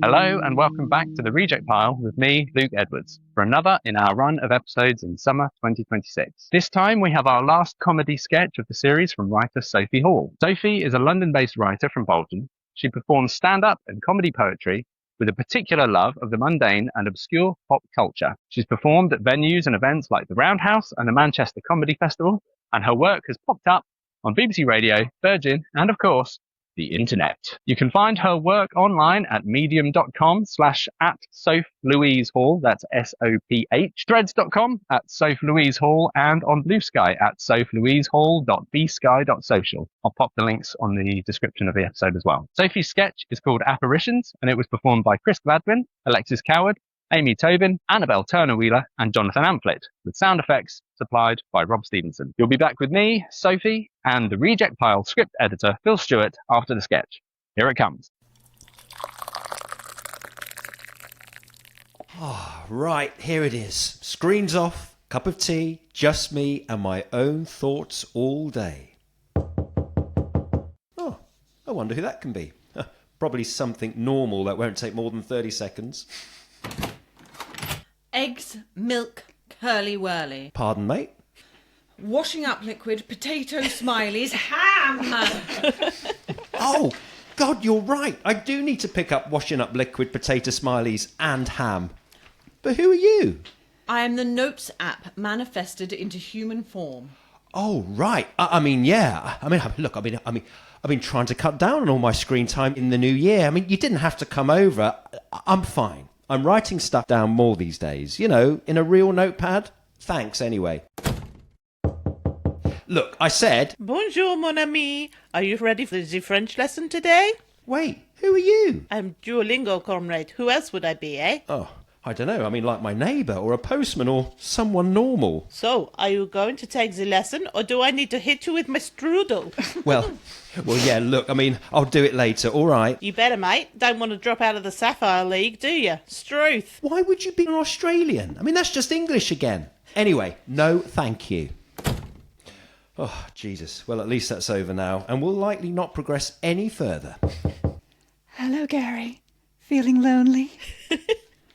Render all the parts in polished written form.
Hello and welcome back to the Reject Pile with me, Luke Edwards, for another in our run of episodes in summer 2026. This time we have our last comedy sketch of the series from writer Sophie Hall. Sophie is a London-based writer from Bolton. She performs stand-up and comedy poetry with a particular love of the mundane and obscure pop culture. She's performed at venues and events like the Roundhouse and the Manchester Comedy Festival, and her work has popped up on BBC Radio, Virgin, and of course, the internet. You can find her work online at medium.com/@SophLouiseHall, that's SOPH, threads.com @SophLouiseHall, and on Blue Sky @SophLouiseHall.bsky.social. I'll pop the links on the description of the episode as well. Sophie's sketch is called App-aritions, and it was performed by Chris Gladwin, Alexis Coward, Amy Tobin, Annabelle Turner-Wheeler, and Jonathan Amphlett, with sound effects supplied by Rob Stevenson. You'll be back with me, Sophie, and the Reject Pile script editor, Phil Stewart, after the sketch. Here it comes. Right, here it is. Screens off, cup of tea, just me and my own thoughts all day. Oh, I wonder who that can be. Probably something normal that won't take more than 30 seconds. Eggs, milk, curly-whirly. Pardon, mate? Washing up liquid, potato smileys, ham! Oh, God, you're right. I do need to pick up washing up liquid, potato smileys and ham. But who are you? I am the Notes app manifested into human form. Oh, right. I mean, yeah. Look, I've been trying to cut down on all my screen time in the new year. I mean, you didn't have to come over. I'm fine. I'm writing stuff down more these days, you know, in a real notepad. Thanks, anyway. Look, I said... Bonjour, mon ami. Are you ready for the French lesson today? Wait, who are you? I'm Duolingo, comrade. Who else would I be, eh? Oh, I don't know. I mean, like my neighbour or a postman or someone normal. So, are you going to take the lesson, or do I need to hit you with my strudel? Well, yeah, look, I mean, I'll do it later, all right? You better, mate. Don't want to drop out of the Sapphire League, do you? Struth. Why would you be an Australian? I mean, that's just English again. Anyway, no thank you. Oh, Jesus. Well, at least that's over now, and we'll likely not progress any further. Hello, Gary. Feeling lonely?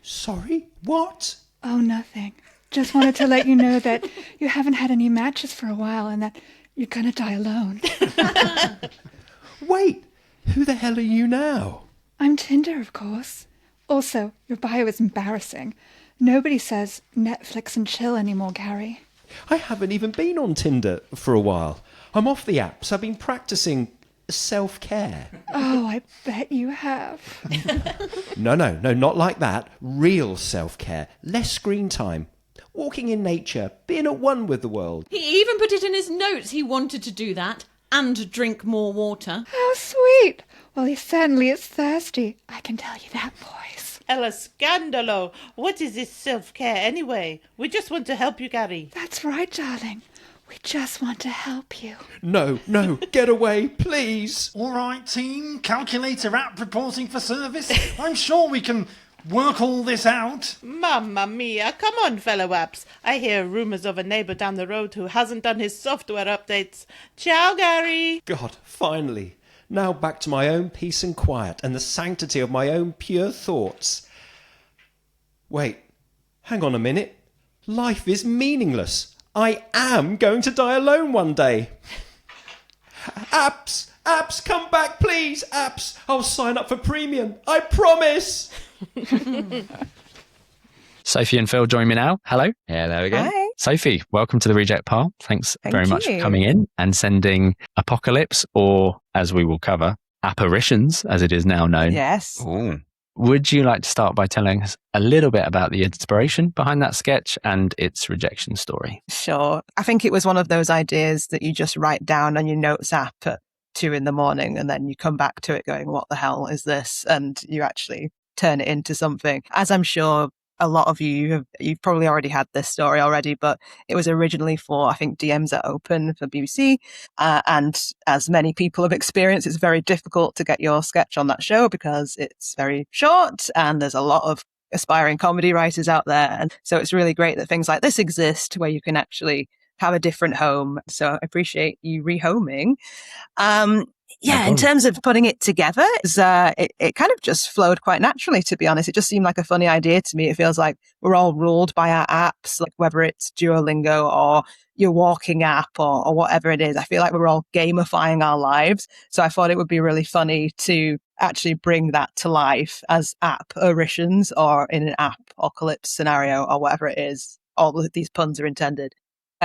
Sorry? What? Oh, nothing. Just wanted to let you know that you haven't had any matches for a while and that you're gonna die alone. Wait, who the hell are you now? I'm Tinder, of course. Also, your bio is embarrassing. Nobody says Netflix and chill anymore, Gary. I haven't even been on Tinder for a while. I'm off the apps. I've been practicing self-care. Oh, I bet you have. No, not like that. Real self-care. Less screen time. Walking in nature. Being at one with the world. He even put it in his notes he wanted to do that and drink more water. How sweet. Well, he certainly is thirsty. I can tell you that, boys. Ella scandalo. What is this self-care anyway? We just want to help you, Gary. That's right, darling. We just want to help you. No, get away, please. All right, team. Calculator app reporting for service. I'm sure we can work all this out. Mamma mia. Come on, fellow apps. I hear rumours of a neighbour down the road who hasn't done his software updates. Ciao, Gary. God, finally. Now back to my own peace and quiet and the sanctity of my own pure thoughts. Wait, hang on a minute. Life is meaningless. I am going to die alone one day. Apps, come back, please. Apps, I'll sign up for premium. I promise. Sophie and Phil join me now. Hello. Hello again. Hi. Sophie, welcome to the Reject Pile. Thanks very much for coming in and sending Apocalypse, or as we will cover, App-aritions, as it is now known. Yes. Ooh. Would you like to start by telling us a little bit about the inspiration behind that sketch and its rejection story? Sure. I think it was one of those ideas that you just write down on your notes app at 2 a.m. and then you come back to it going, what the hell is this? And you actually turn it into something. As I'm sure a lot of you've probably already had this story already, but it was originally for, I think, DMs are open for BBC. And as many people have experienced, it's very difficult to get your sketch on that show because it's very short and there's a lot of aspiring comedy writers out there. And so it's really great that things like this exist where you can actually have a different home. So I appreciate you rehoming. In terms of putting it together, it kind of just flowed quite naturally, to be honest. It just seemed like a funny idea to me. It feels like we're all ruled by our apps, like whether it's Duolingo or your walking app or whatever it is. I feel like we're all gamifying our lives. So I thought it would be really funny to actually bring that to life as App-aritions or in an apocalypse scenario or whatever it is. All of these puns are intended.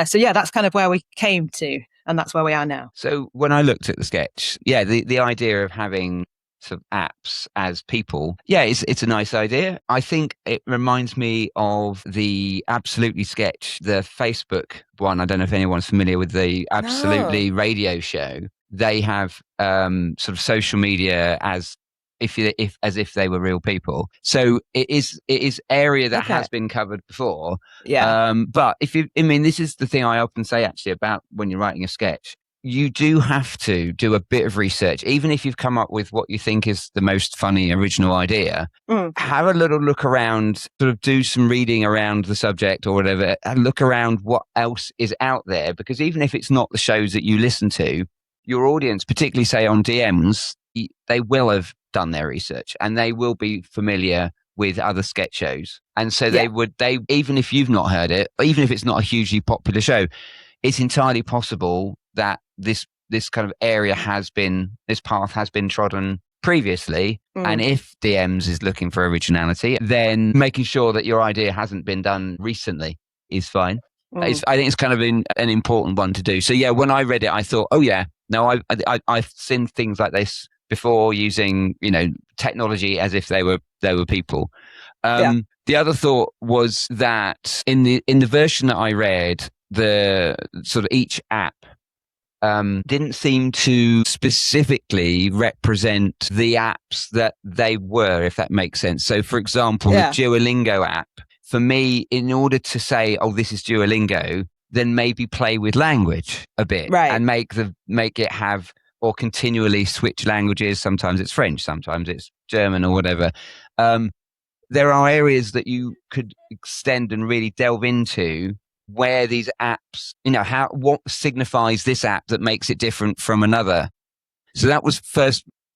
So that's kind of where we came to. And that's where we are now. So when I looked at the sketch, the idea of having sort of apps as people, it's a nice idea. I think it reminds me of the Absolutely sketch, the Facebook one. I don't know if anyone's familiar with the Absolutely radio show. They have sort of social media as if they were real people. So it is area that has been covered before. But this is the thing I often say actually about when you're writing a sketch. You do have to do a bit of research, even if you've come up with what you think is the most funny original idea. Have a little look around, sort of do some reading around the subject or whatever, and look around what else is out there. Because even if it's not the shows that you listen to, your audience, particularly say on DMs, they will have done their research and they will be familiar with other sketch shows. And so they even if you've not heard it, even if it's not a hugely popular show, it's entirely possible that this kind of this path has been trodden previously. And if DMs is looking for originality, then making sure that your idea hasn't been done recently is fine. I think it's kind of an important one to do. So when I read it, I thought, I've seen things like this before, using technology as if they were people. The other thought was that in the version that I read, the sort of each app didn't seem to specifically represent the apps that they were, if that makes sense. So, for example, the Duolingo app, for me, in order to say, this is Duolingo, then maybe play with language a bit and make it have, or continually switch languages. Sometimes it's French, sometimes it's German or whatever. There are areas that you could extend and really delve into where these apps, what signifies this app that makes it different from another. So that was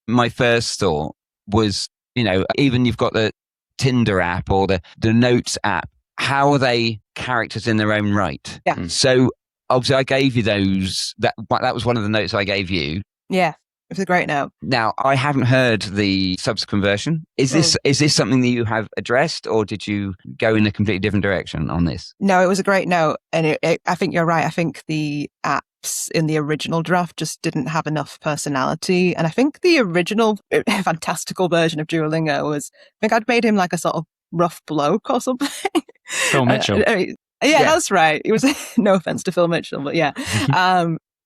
my first thought was, even you've got the Tinder app or the Notes app, how are they characters in their own right? So obviously I gave you those, that was one of the notes I gave you. It's a great note. Now, I haven't heard the subsequent version. Is this something that you have addressed, or did you go in a completely different direction on this? No, it was a great note. And I think you're right. I think the apps in the original draft just didn't have enough personality. And I think the original fantastical version of Duolingo was, I think I'd made him like a sort of rough bloke or something. Phil Mitchell. That's right. It was, no offense to Phil Mitchell, but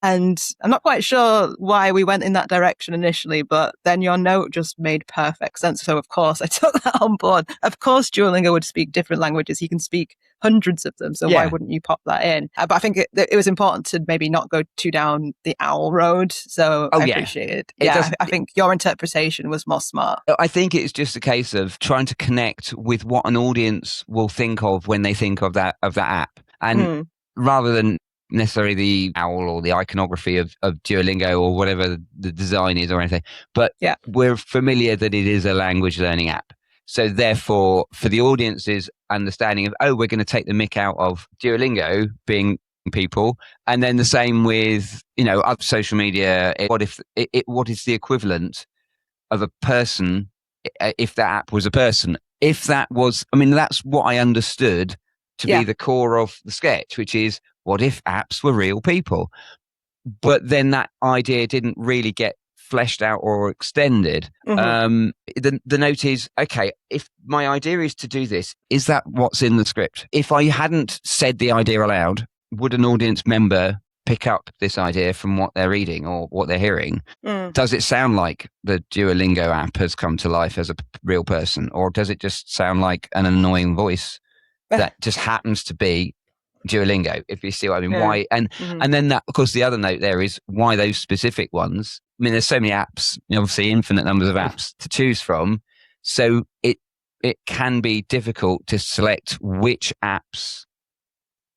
and I'm not quite sure why we went in that direction initially, but then your note just made perfect sense. So, of course, I took that on board. Of course, Duolingo would speak different languages. He can speak hundreds of them. So why wouldn't you pop that in? But I think it was important to maybe not go too down the owl road. So I appreciate it. I think your interpretation was more smart. I think it's just a case of trying to connect with what an audience will think of when they think of that app. And rather than necessarily the owl or the iconography of Duolingo or whatever the design is or anything, but we're familiar that it is a language learning app. So therefore, for the audience's understanding of, we're going to take the mick out of Duolingo being people, and then the same with, other social media. What is the equivalent of a person if that app was a person? If that was, that's what I understood to be the core of the sketch, which is, what if apps were real people? But then that idea didn't really get fleshed out or extended. The note is, okay, if my idea is to do this, is that what's in the script? If I hadn't said the idea aloud, would an audience member pick up this idea from what they're reading or what they're hearing. Does it sound like the Duolingo app has come to life as a real person, or does it just sound like an annoying voice that just happens to be Duolingo, if you see what I mean? Why? And then that, of course, the other note there is why those specific ones. I mean, there's so many apps, obviously infinite numbers of apps to choose from. So it can be difficult to select which apps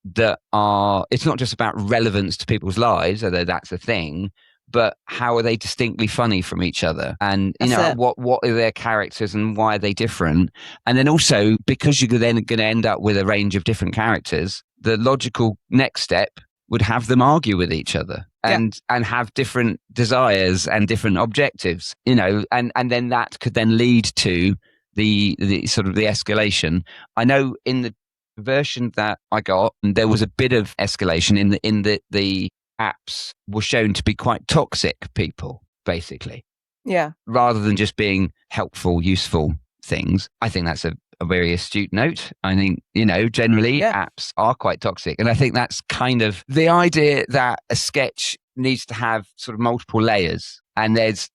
that are, it's not just about relevance to people's lives, although that's a thing, but how are they distinctly funny from each other? And, what are their characters and why are they different? And then also, because you're then going to end up with a range of different characters, the logical next step would have them argue with each other and have different desires and different objectives, and then that could then lead to the sort of the escalation. I know in the version that I got, there was a bit of escalation in the apps were shown to be quite toxic people, basically. Yeah. Rather than just being helpful, useful things. I think that's a very astute note. I think, generally apps are quite toxic. And I think that's kind of the idea that a sketch needs to have sort of multiple layers. And there's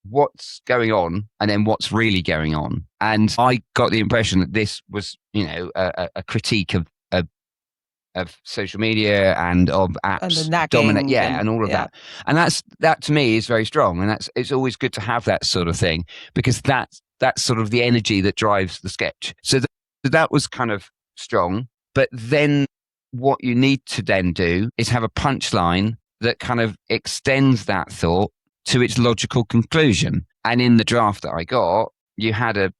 what's going on and then what's really going on. And I got the impression that this was, a critique of social media and of apps dominate, and all of that. And that to me is very strong. And it's always good to have that sort of thing, because that's sort of the energy that drives the sketch. So that was kind of strong. But then what you need to then do is have a punchline that kind of extends that thought to its logical conclusion. And in the draft that I got, you had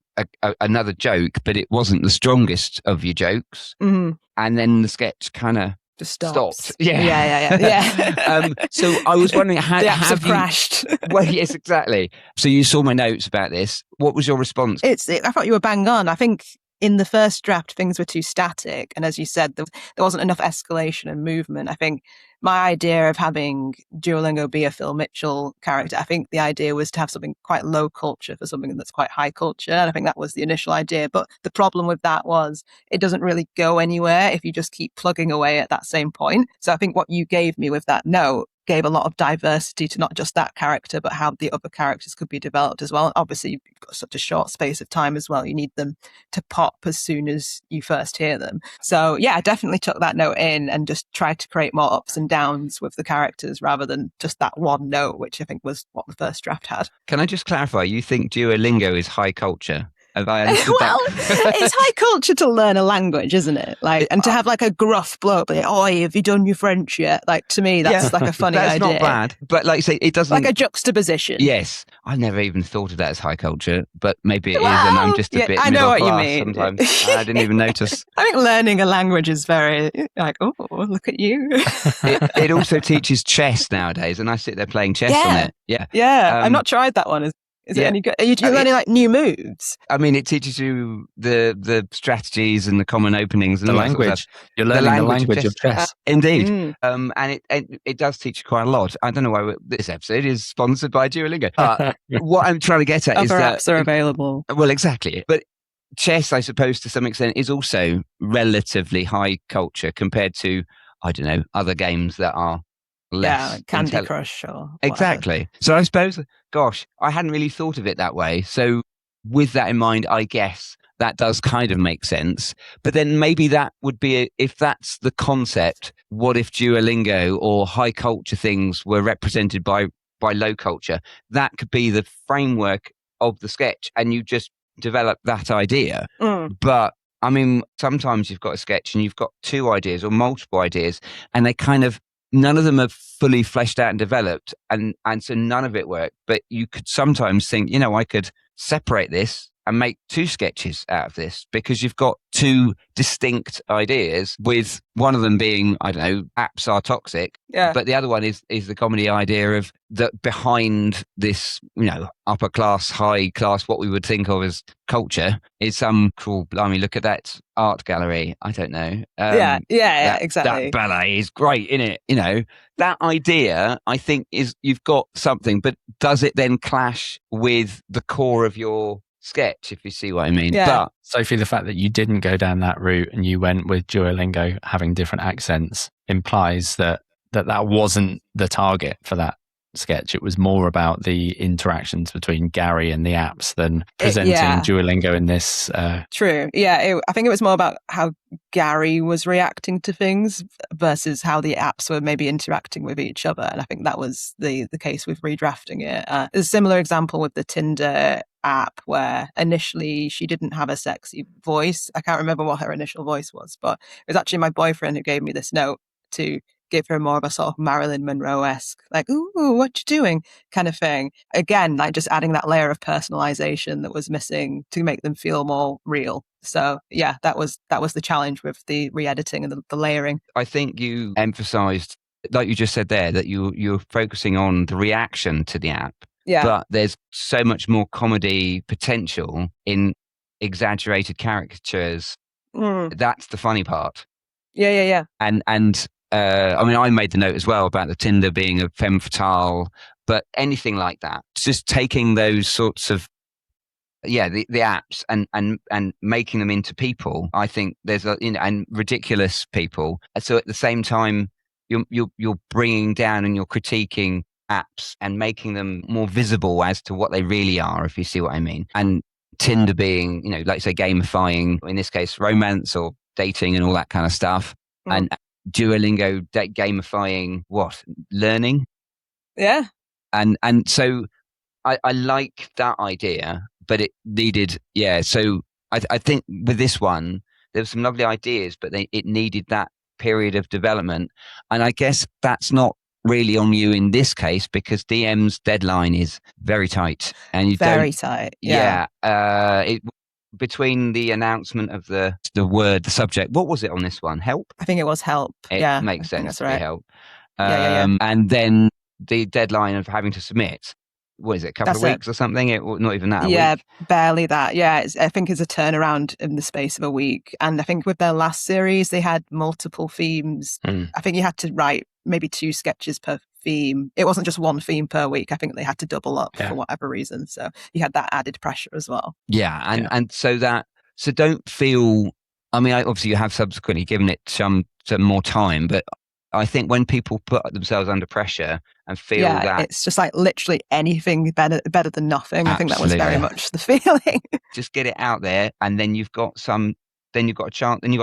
another joke, but it wasn't the strongest of your jokes. Mm-hmm. And then the sketch kind of just stopped. Yeah. So I was wondering, have you crashed? Well, yes, exactly. So you saw my notes about this. What was your response? I thought you were bang on. I think in the first draft, things were too static. And as you said, there wasn't enough escalation and movement. I think my idea of having Duolingo be a Phil Mitchell character, I think the idea was to have something quite low culture for something that's quite high culture. And I think that was the initial idea. But the problem with that was it doesn't really go anywhere if you just keep plugging away at that same point. So I think what you gave me with that note gave a lot of diversity to not just that character, but how the other characters could be developed as well. Obviously, you've got such a short space of time as well. You need them to pop as soon as you first hear them. So yeah, I definitely took that note in and just tried to create more ups and downs with the characters rather than just that one note, which I think was what the first draft had. Can I just clarify? You think Duolingo is high culture? Have I understood well, it's high culture to learn a language, isn't it? And to have like a gruff bloke, like, "Oi, have you done your French yet?" Like, to me, that's like a funny that's idea. That's not bad, but like you say, it doesn't like a juxtaposition. Yes, I never even thought of that as high culture, but maybe it is, and I'm just a bit I know middle what class you mean. Sometimes I didn't even notice. I think learning a language is very like, oh, look at you. It also teaches chess nowadays, and I sit there playing chess on it. Yeah, I've not tried that one. Is it any good? Are you learning like new moves? I mean, it teaches you the strategies and the common openings and the language. You're learning the language of chess. Indeed. And it does teach you quite a lot. I don't know why this episode is sponsored by Duolingo. But what I'm trying to get at is that other apps are available. Well, exactly. But chess, I suppose, to some extent, is also relatively high culture compared to, I don't know, other games that are less like Candy Crush or whatever. Exactly. So I suppose, gosh, I hadn't really thought of it that way. So with that in mind, I guess that does kind of make sense. But then maybe that would be, if that's the concept, what if Duolingo or high culture things were represented by low culture? That could be the framework of the sketch, and you just develop that idea. But I mean, sometimes you've got a sketch and you've got two ideas or multiple ideas, and they kind of, none of them are fully fleshed out and developed, and so none of it worked. But you could sometimes think, I could separate this and make two sketches out of this, because you've got two distinct ideas, with one of them being, I don't know, apps are toxic. Yeah. But the other one is the comedy idea of that behind this, upper class, high class, what we would think of as culture, is some cool, blimey, look at that art gallery. I don't know. Exactly. That ballet is great, isn't it? That idea, I think, is you've got something, but does it then clash with the core of your sketch, if you see what I mean? Yeah. But Sophie, the fact that you didn't go down that route and you went with Duolingo having different accents implies that that wasn't the target for that sketch. It was more about the interactions between Gary and the apps than presenting Duolingo in this. True. Yeah. I think it was more about how Gary was reacting to things versus how the apps were maybe interacting with each other. And I think that was the case with redrafting it. There's a similar example with the Tinder app where initially she didn't have a sexy voice. I can't remember what her initial voice was, but it was actually my boyfriend who gave me this note to give her more of a sort of Marilyn Monroe-esque, like, ooh, what you doing kind of thing. Again, like just adding that layer of personalization that was missing to make them feel more real. So yeah, that was the challenge with the re-editing and the layering. I think you emphasized, like you just said there, that you're focusing on the reaction to the app. Yeah. But there's so much more comedy potential in exaggerated caricatures. That's the funny part. Yeah. And I mean, I made the note as well about the Tinder being a femme fatale, but anything like that, just taking those sorts of, the apps and making them into people. I think there's and ridiculous people. So at the same time, you're bringing down and you're critiquing apps and making them more visible as to what they really are, if you see what I mean. And Tinder being, like say, gamifying, in this case, romance or dating and all that kind of stuff. And Duolingo gamifying learning. Yeah. And so I like that idea, but it needed, so I think with this one, there were some lovely ideas, but it needed that period of development. And I guess that's not really on you in this case, because DM's deadline is very tight. And you very tight. Yeah. Between the announcement of the subject, what was it on this one? Help? I think it was help. It makes sense. That's right. Help. Yeah. And then the deadline of having to submit, what is it, a couple of weeks or something? Not even that. Yeah, barely that. Yeah, I think it's a turnaround in the space of a week. And I think with their last series, they had multiple themes. I think you had to write maybe 2 sketches per theme. It wasn't just 1 theme per week. I think they had to double up for whatever reason. So you had that added pressure as well. Yeah, and so don't feel. I mean, obviously you have subsequently given it some more time, but I think when people put themselves under pressure and feel that it's just like literally anything better than nothing. Absolutely. I think that was very much the feeling. Just get it out there, and then you've got a chance, then you've got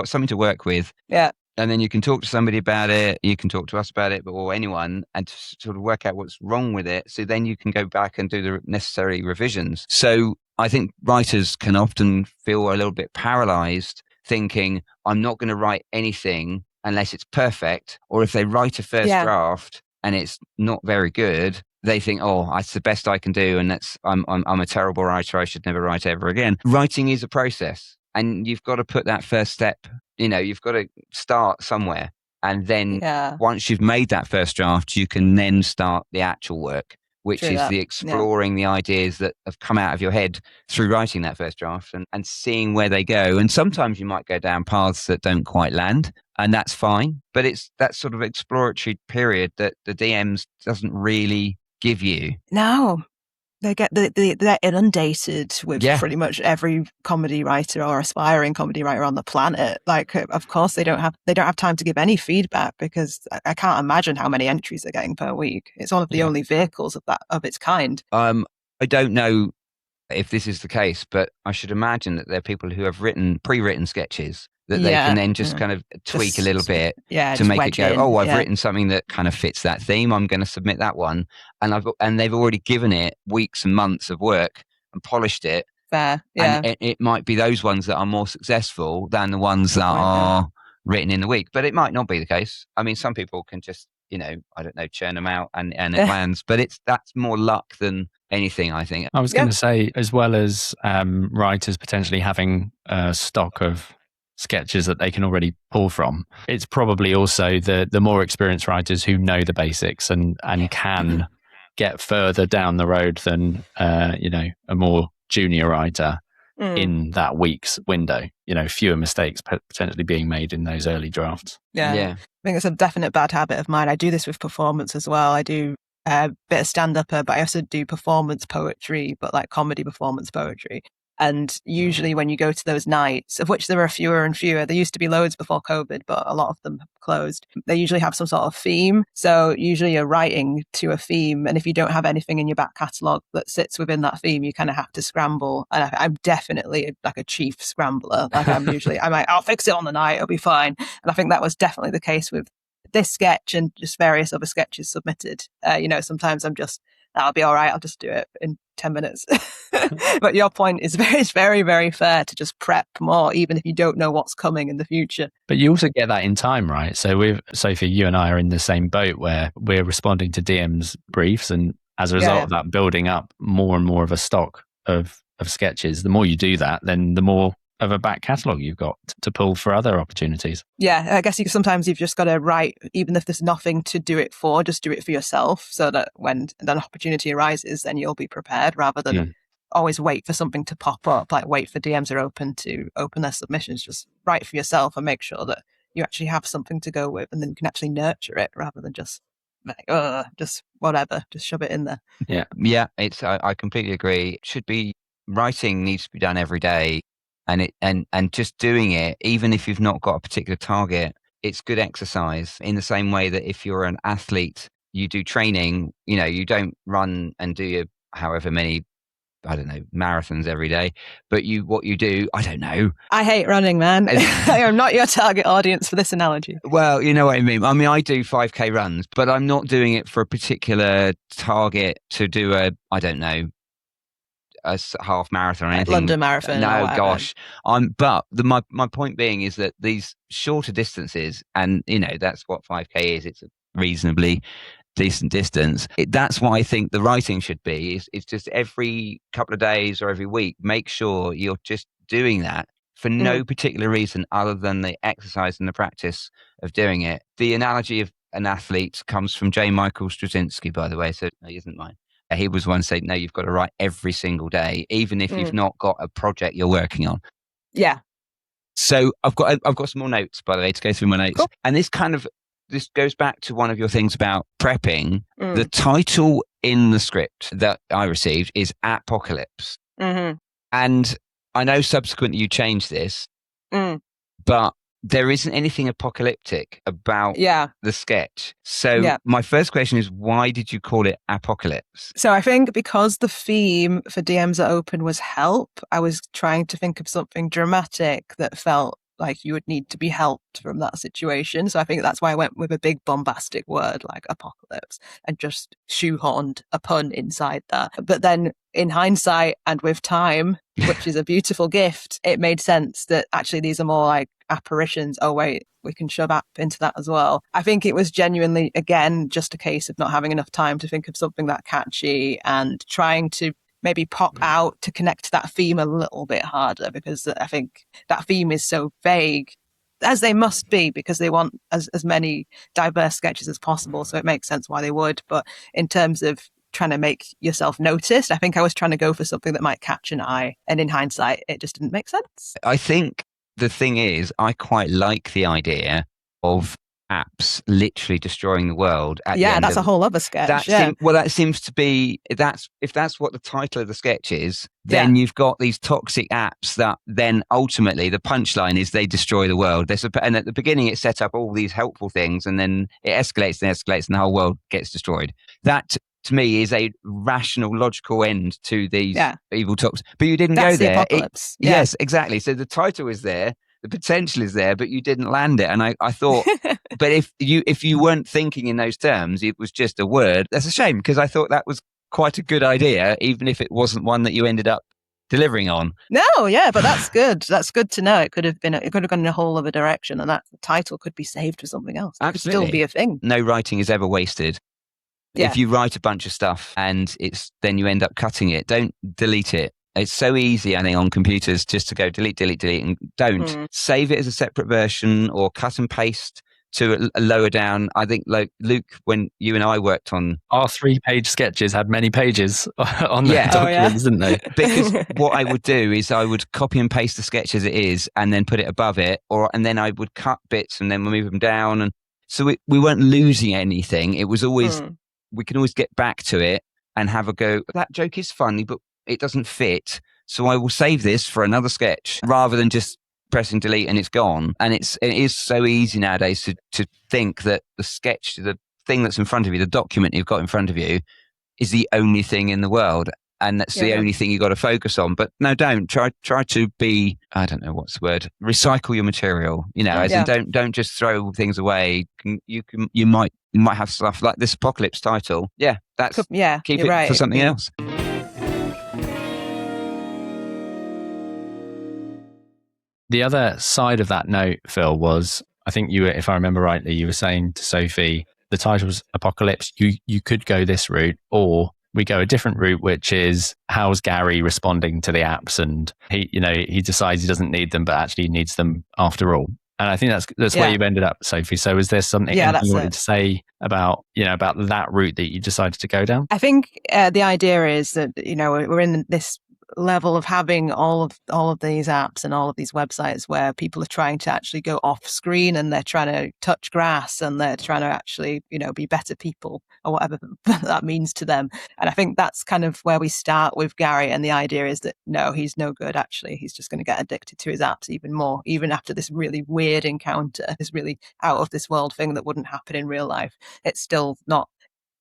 something to work with. Yeah. And then you can talk to somebody about it, you can talk to us about it, or anyone, and to sort of work out what's wrong with it. So then you can go back and do the necessary revisions. So I think writers can often feel a little bit paralyzed, thinking, I'm not going to write anything unless it's perfect. Or if they write a first draft and it's not very good, they think, it's the best I can do, and I'm a terrible writer, I should never write ever again. Writing is a process, and you've got to put that first step. You've got to start somewhere. And then once you've made that first draft, you can then start the actual work, which is the exploring the ideas that have come out of your head through writing that first draft and seeing where they go. And sometimes you might go down paths that don't quite land, and that's fine. But it's that sort of exploratory period that the DMs doesn't really give you. No. They're inundated with pretty much every comedy writer or aspiring comedy writer on the planet. Like, of course, they don't have time to give any feedback, because I can't imagine how many entries they're getting per week. It's one of the only vehicles of its kind. I don't know if this is the case, but I should imagine that there are people who have pre-written sketches that they can then just kind of tweak a little bit to make it go, I've written something that kind of fits that theme, I'm going to submit that one. And they've already given it weeks and months of work and polished it. Fair, yeah. And it might be those ones that are more successful than the ones that are written in the week. But it might not be the case. I mean, some people can just, churn them out and it lands. But that's more luck than anything, I think. I was going to say, as well as writers potentially having a stock of sketches that they can already pull from, it's probably also the more experienced writers who know the basics and can get further down the road than a more junior writer in that week's window. Fewer mistakes potentially being made in those early drafts. Yeah. I think it's a definite bad habit of mine. I do this with performance as well. I do a bit of stand-up, but I also do performance poetry, but like comedy performance poetry. And usually when you go to those nights, of which there are fewer and fewer, there used to be loads before COVID, but a lot of them have closed. They usually have some sort of theme. So usually you're writing to a theme. And if you don't have anything in your back catalogue that sits within that theme, you kind of have to scramble. And I'm definitely like a chief scrambler. Like I'll fix it on the night. It'll be fine. And I think that was definitely the case with this sketch and just various other sketches submitted. Sometimes that'll be all right. I'll just do it in 10 minutes. But your point is very, very fair to just prep more, even if you don't know what's coming in the future. But you also get that in time, right? So with Sophie, you and I are in the same boat where we're responding to DM's briefs. And as a result of that, building up more and more of a stock of sketches. The more you do that, then the more of a back catalogue you've got to pull for other opportunities. Yeah, I guess sometimes you've just got to write, even if there's nothing to do it for, just do it for yourself so that when an opportunity arises, then you'll be prepared rather than always wait for something to pop up, like wait for DMs are open to open their submissions. Just write for yourself and make sure that you actually have something to go with and then you can actually nurture it rather than just just whatever, just shove it in there. Yeah, I completely agree. Writing needs to be done every day. And just doing it, even if you've not got a particular target, it's good exercise. In the same way that if you're an athlete, you do training, you don't run and do your however many, I don't know, marathons every day. But what you do, I don't know. I hate running, man. I am not your target audience for this analogy. Well, you know what I mean. I mean, I do 5K runs, but I'm not doing it for a particular target to do a half marathon or anything. London Marathon. No, gosh. But my point being is that these shorter distances, and that's what 5K is. It's a reasonably decent distance. That's what I think the writing should be. It's just every couple of days or every week, make sure you're just doing that for no particular reason other than the exercise and the practice of doing it. The analogy of an athlete comes from J. Michael Straczynski, by the way, so he isn't mine. He was one saying, no, you've got to write every single day, even if you've not got a project you're working on. Yeah. So I've got some more notes, by the way, to go through my notes. Cool. And this goes back to one of your things about prepping. The title in the script that I received is App-aritions. Mm-hmm. And I know subsequently you changed this, but there isn't anything apocalyptic about the sketch. So my first question is, why did you call it Apocalypse? So I think because the theme for DMs Are Open was help, I was trying to think of something dramatic that felt like you would need to be helped from that situation. So I think that's why I went with a big bombastic word like apocalypse and just shoehorned a pun inside that. But then in hindsight and with time, which is a beautiful gift, it made sense that actually these are more like apparitions. Oh, wait, we can shove app into that as well. I think it was genuinely, again, just a case of not having enough time to think of something that catchy and trying to maybe pop out to connect that theme a little bit harder, because I think that theme is so vague, as they must be, because they want as many diverse sketches as possible. So it makes sense why they would. But in terms of trying to make yourself noticed, I think I was trying to go for something that might catch an eye. And in hindsight, it just didn't make sense. I think the thing is, I quite like the idea of apps literally destroying the world. That's a whole other sketch. That seems to be, if that's what the title of the sketch is, then you've got these toxic apps that then ultimately the punchline is they destroy the world. And at the beginning it set up all these helpful things, and then it escalates and the whole world gets destroyed. That to me is a rational, logical end to these evil toxic. But you didn't go there. Apocalypse. Yes, exactly. So the title is there. The potential is there, but you didn't land it. And I thought, but if you weren't thinking in those terms, it was just a word. That's a shame, because I thought that was quite a good idea, even if it wasn't one that you ended up delivering on. No, yeah, but that's good. That's good to know. It could have gone in a whole other direction, and that title could be saved for something else. It Absolutely. could still be a thing. No writing is ever wasted. Yeah. If you write a bunch of stuff and then you end up cutting it, don't delete it. It's so easy, I think, on computers just to go delete, and don't. Save it as a separate version or cut and paste to a lower down. I think, like Luke, when you and I worked on... Our 3-page sketches had many pages on the documents, didn't they? Because what I would do is I would copy and paste the sketch as it is and then put it above it, and then I would cut bits and then move them down. And so we weren't losing anything. It was always... We can always get back to it and have a go. That joke is funny, but it doesn't fit. So I will save this for another sketch rather than just pressing delete and it's gone. And it is so easy nowadays to think that the sketch, the thing that's in front of you, the document you've got in front of you, is the only thing in the world. And that's the only thing you've got to focus on. But no, don't. Try to be, I don't know what's the word, recycle your material, as in don't just throw things away. You might have stuff like this apocalypse title. Yeah, keep it right. for something else. The other side of that note, Phil, was, I think you were, if I remember rightly, you were saying to Sophie, the title was Apocalypse. You could go this route, or we go a different route, which is how's Gary responding to the apps, and he decides he doesn't need them, but actually needs them after all. And I think that's where you've ended up, Sophie. So is there something you wanted to say about that route that you decided to go down? I think the idea is that we're in this level of having all of these apps and all of these websites where people are trying to actually go off screen and they're trying to touch grass and they're trying to actually be better people or whatever that means to them. And I think that's kind of where we start with Gary, and the idea is that no, he's no good. Actually, he's just going to get addicted to his apps even more, even after this really weird encounter, this really out of this world thing that wouldn't happen in real life. It's still not.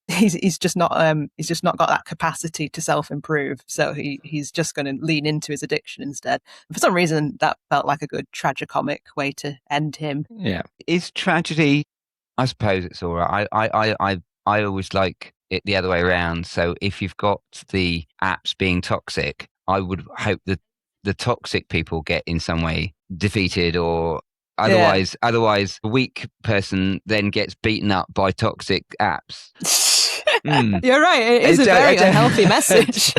He's just not got that capacity to self-improve, so he's just going to lean into his addiction instead. For some reason, that felt like a good tragicomic way to end him. Yeah, is tragedy? I suppose it's all right. I always like it the other way around. So if you've got the apps being toxic, I would hope that the toxic people get in some way defeated, or otherwise a weak person then gets beaten up by toxic apps. You're right. It is a very unhealthy message.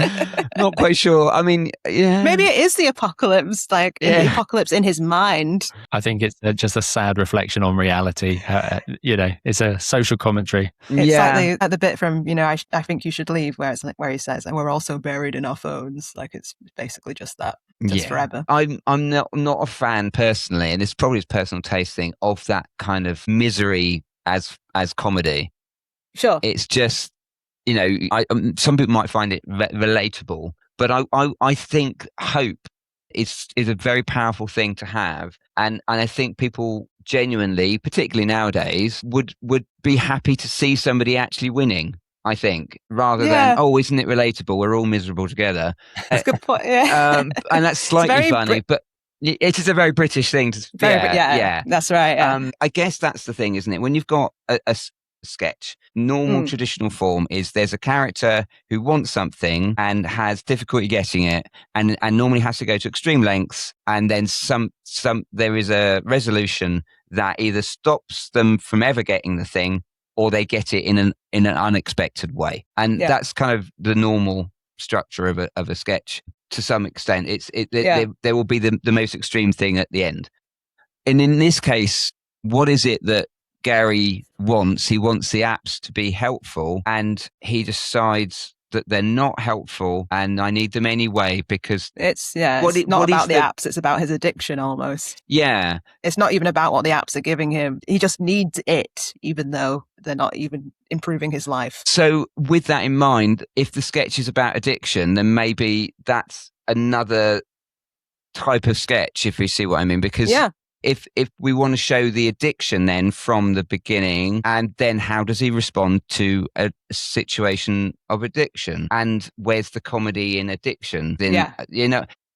Not quite sure. I mean, yeah. Maybe it is the apocalypse, the apocalypse in his mind. I think it's just a sad reflection on reality. It's a social commentary. It's like the bit from, I think you should leave, where he says, and we're also buried in our phones. Like, it's basically just that. Just forever. I'm not a fan personally, and it's probably his personal taste thing, of that kind of misery as comedy. Sure. It's just, some people might find it relatable, but I think hope is a very powerful thing to have, and I think people genuinely, particularly nowadays, would be happy to see somebody actually winning. I think, rather than, isn't it relatable? We're all miserable together. That's a good point. Yeah, and that's slightly funny, but it is a very British thing to. That's right. Yeah. I guess that's the thing, isn't it? When you've got a sketch, normal traditional form is there's a character who wants something and has difficulty getting it, and normally has to go to extreme lengths, and then there is a resolution that either stops them from ever getting the thing, or they get it in an unexpected way. And that's kind of the normal structure of a sketch to some extent. There will be the most extreme thing at the end. And in this case, what is it that Gary wants? He wants the apps to be helpful, and he decides that they're not helpful, and I need them anyway because it's not about the apps. It's about his addiction almost. Yeah, it's not even about what the apps are giving him. He just needs it, even though they're not even improving his life. So, with that in mind, if the sketch is about addiction, then maybe that's another type of sketch. If you see what I mean, because if we want to show the addiction then from the beginning, and then how does he respond to a situation of addiction, and where's the comedy in addiction? Then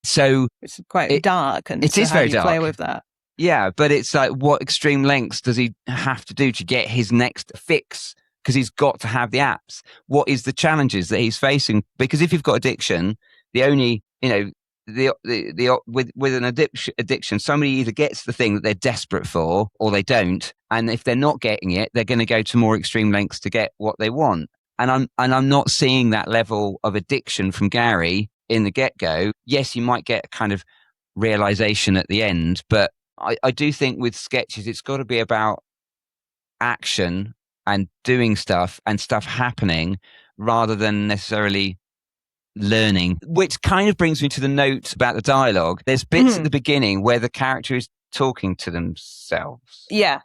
so it's quite dark, and it is very dark. Play with that. Yeah, but it's like, what extreme lengths does he have to do to get his next fix? Because he's got to have the apps. What is the challenges that he's facing? Because if you've got addiction, the only with an addiction, somebody either gets the thing that they're desperate for, or they don't. And if they're not getting it, they're going to go to more extreme lengths to get what they want. And I'm not seeing that level of addiction from Gary in the get-go. Yes, you might get a kind of realization at the end, but I do think with sketches, it's got to be about action and doing stuff and stuff happening, rather than necessarily learning, which kind of brings me to the note about the dialogue. There's bits at the beginning where the character is talking to themselves. Yeah.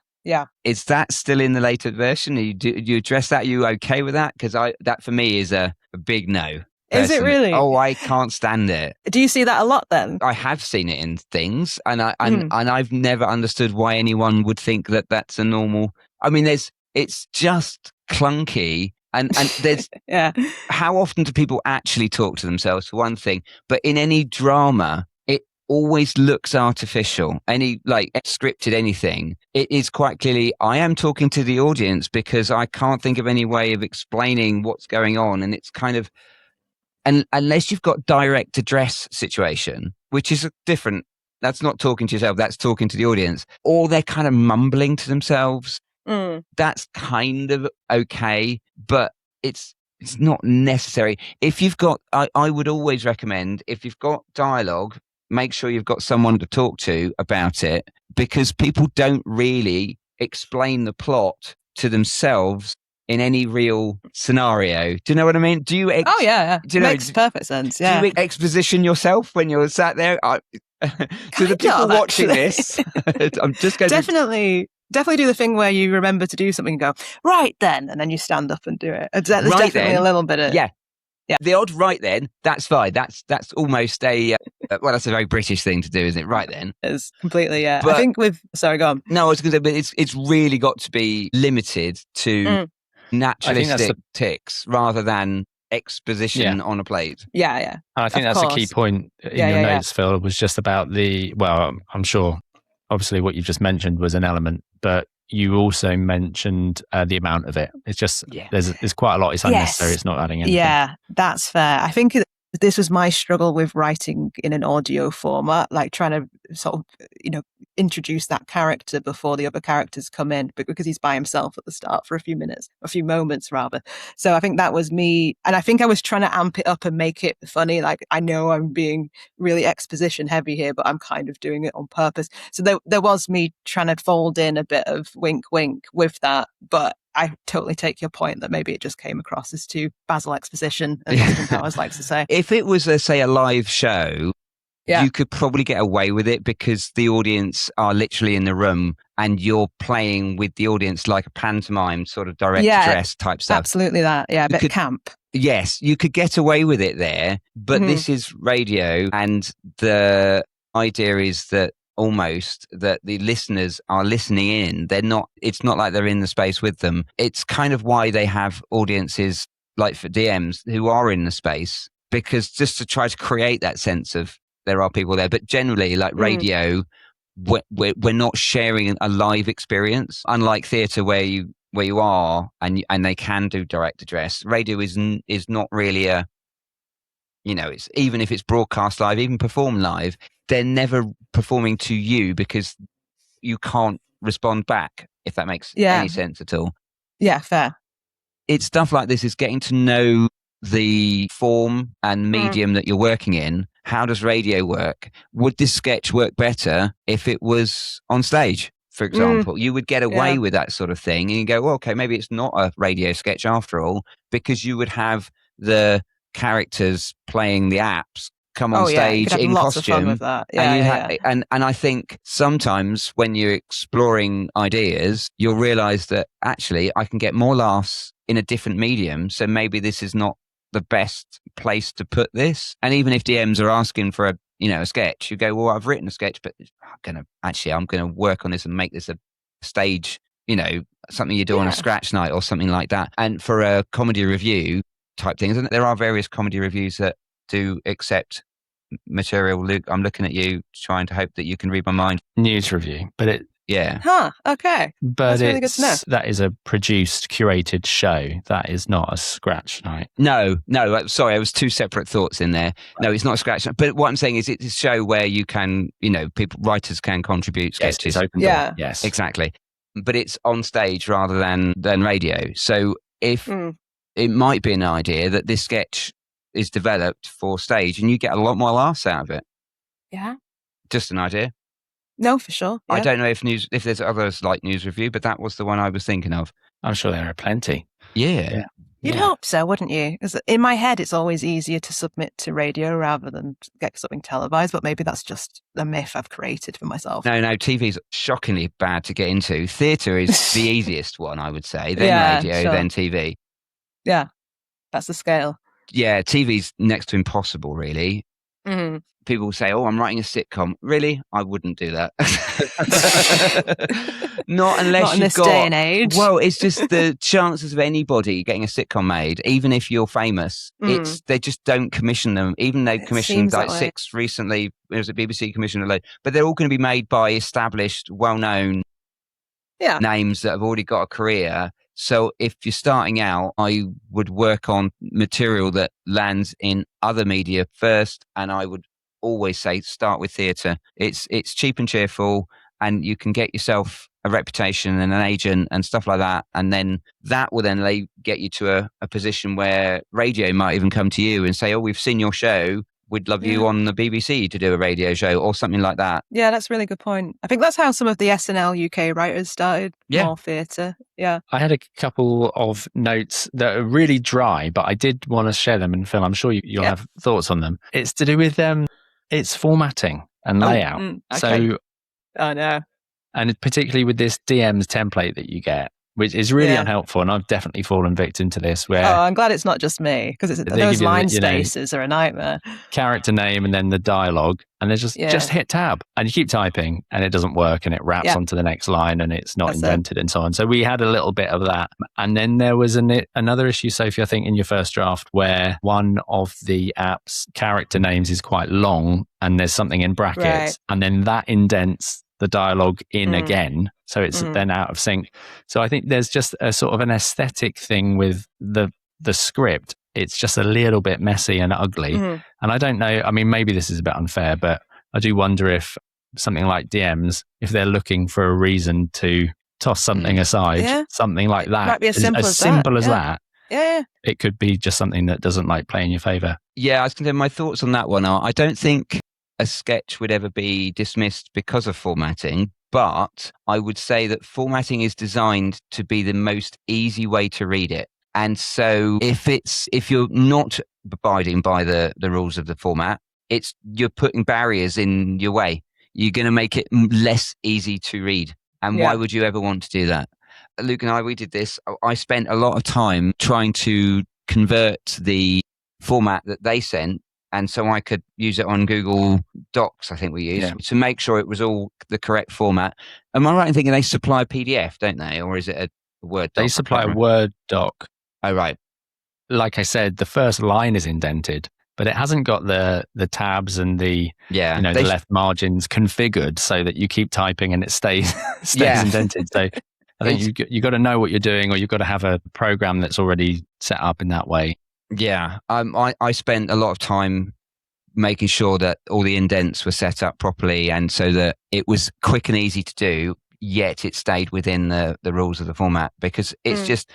Is that still in the later version? Do you address that? Are you okay with that? Because that for me is a big no. Is it personally. really? Oh, I can't stand it. Do you see that a lot then? I have seen it in things, and I've never understood why anyone would think that that's a normal. I mean, it's just clunky, and there's Yeah. how often do people actually talk to themselves for one thing, but in any drama, it always looks artificial. Any like scripted anything, it is quite clearly I am talking to the audience because I can't think of any way of explaining what's going on, and it's kind of. And unless you've got direct address situation, which is different, that's not talking to yourself, that's talking to the audience, or they're kind of mumbling to themselves. That's kind of okay, but it's not necessary. If you've got, I would always recommend, if you've got dialogue, make sure you've got someone to talk to about it, because people don't really explain the plot to themselves in any real scenario. Do you know what I mean? Do you? Oh yeah, do you know, makes perfect sense. Yeah. Do you exposition yourself when you're sat there? To the people watching this, I'm just going definitely do the thing where you remember to do something and go right then, and then you stand up and do it. There's definitely a little bit of yeah. The odd right then, that's fine. That's almost a well, that's a very British thing to do, isn't it? Right then, it's completely yeah. But, I think with sorry, go on. No, I was going to say, but it's really got to be limited to naturalistic ticks rather than exposition on a plate. Yeah. I think that's a key point in your notes, Phil, was just about I'm sure obviously what you just mentioned was an element, but you also mentioned the amount of it. It's just, there's quite a lot. It's unnecessary. It's not adding anything. Yeah, that's fair. I think this was my struggle with writing in an audio format, like trying to sort of, introduce that character before the other characters come in, because he's by himself at the start for a few moments rather. So I think that was me. And I think I was trying to amp it up and make it funny. Like, I know I'm being really exposition heavy here, but I'm kind of doing it on purpose. So there was me trying to fold in a bit of wink, wink with that. But I totally take your point that maybe it just came across as too Basil exposition, as Austin Powers likes to say. If it was, say, a live show, you could probably get away with it because the audience are literally in the room and you're playing with the audience like a pantomime sort of direct address type stuff. Absolutely that. Yeah, a bit camp. Yes, you could get away with it there, but this is radio, and the idea is that almost that the listeners are listening in. It's not like they're in the space with them. It's kind of why they have audiences like for DMs who are in the space, because just to try to create that sense of there are people there. But generally, like radio, we're not sharing a live experience, unlike theatre where you are and they can do direct address. Radio is not really a, it's, even if it's broadcast live, even performed live, they're never performing to you because you can't respond back, if that makes any sense at all. Yeah, fair. It's stuff like this is getting to know the form and medium that you're working in. How does radio work? Would this sketch work better if it was on stage, for example? You would get away with that sort of thing, and you go, well, okay, maybe it's not a radio sketch after all, because you would have the characters playing the apps come on stage in lots costume. of fun with that. And I think sometimes when you're exploring ideas, you'll realize that actually I can get more laughs in a different medium. So maybe this is not the best place to put this. And even if DMs are asking for a sketch, you go, well, I've written a sketch, but I'm going to work on this and make this a stage, something you do on a scratch night or something like that. And for a comedy review type things, and there are various comedy reviews that do accept material. Luke, I'm looking at you, trying to hope that you can read my mind. News review, but okay. But that's really good to know. That is a produced, curated show. That is not a scratch night. No, sorry, it was two separate thoughts in there. No, it's not a scratch night. But what I'm saying is it's a show where you can, writers can contribute sketches. Yes, open door. Yes, exactly. But it's on stage rather than radio. So if it might be an idea that this sketch is developed for stage and you get a lot more laughs out of it. Yeah. Just an idea. No, for sure. Yeah. I don't know if there's others like news review, but that was the one I was thinking of. I'm sure there are plenty. Yeah. You'd hope so, wouldn't you? Because in my head, it's always easier to submit to radio rather than get something televised, but maybe that's just a myth I've created for myself. No, TV's shockingly bad to get into. Theatre is the easiest one, I would say. Then radio, then TV. Yeah, that's the scale. Yeah, TV's next to impossible, really. Mm-hmm. People say, "Oh, I'm writing a sitcom." Really, I wouldn't do that. Not unless Not in you've this got. day and age. Well, it's just the chances of anybody getting a sitcom made, even if you're famous. It's they just don't commission them. Even they've commissioned seems that like way. 6 recently. There was a BBC commissioned a load, but they're all going to be made by established, well-known names that have already got a career. So if you're starting out, I would work on material that lands in other media first, and I would always say start with theatre. It's cheap and cheerful, and you can get yourself a reputation and an agent and stuff like that, and then that will then get you to a position where radio might even come to you and say, "Oh, we've seen your show. We'd love you on the BBC to do a radio show," or something like that. Yeah, that's a really good point. I think that's how some of the SNL UK writers started. More theatre. Yeah. I had a couple of notes that are really dry, but I did want to share them. And Phil, I'm sure you'll have thoughts on them. It's to do with its formatting and layout. Okay. So, oh no. And particularly with this DMs template that you get, which is really unhelpful. And I've definitely fallen victim to this where... Oh, I'm glad it's not just me, because those line spaces are a nightmare. Character name and then the dialogue, and there's just hit tab and you keep typing and it doesn't work and it wraps onto the next line and it's not indented and so on. So we had a little bit of that. And then there was another issue, Sophie, I think in your first draft, where one of the app's character names is quite long and there's something in brackets and then that indents the dialogue in again. So it's then out of sync. So I think there's just a sort of an aesthetic thing with the script. It's just a little bit messy and ugly. And I don't know, I mean, maybe this is a bit unfair, but I do wonder if something like DMs, if they're looking for a reason to toss something aside, something like that, might be as simple as that. Yeah. It could be just something that doesn't play in your favour. Yeah, I was going to say my thoughts on that one are, I don't think a sketch would ever be dismissed because of formatting, but I would say that formatting is designed to be the most easy way to read it. And so if you're not abiding by the rules of the format, you're putting barriers in your way. You're going to make it less easy to read. And why would you ever want to do that? Luke and I, we did this. I spent a lot of time trying to convert the format that they sent, and so I could use it on Google Docs, I think we used, to make sure it was all the correct format. Am I right in thinking they supply a PDF, don't they? Or is it a Word doc? They supply a Word doc. Oh, right. Like I said, the first line is indented, but it hasn't got the tabs and the the left margins configured so that you keep typing and it stays indented. So I think you got to know what you're doing, or you've got to have a program that's already set up in that way. Yeah, I spent a lot of time making sure that all the indents were set up properly, and so that it was quick and easy to do, yet it stayed within the rules of the format, because it's just,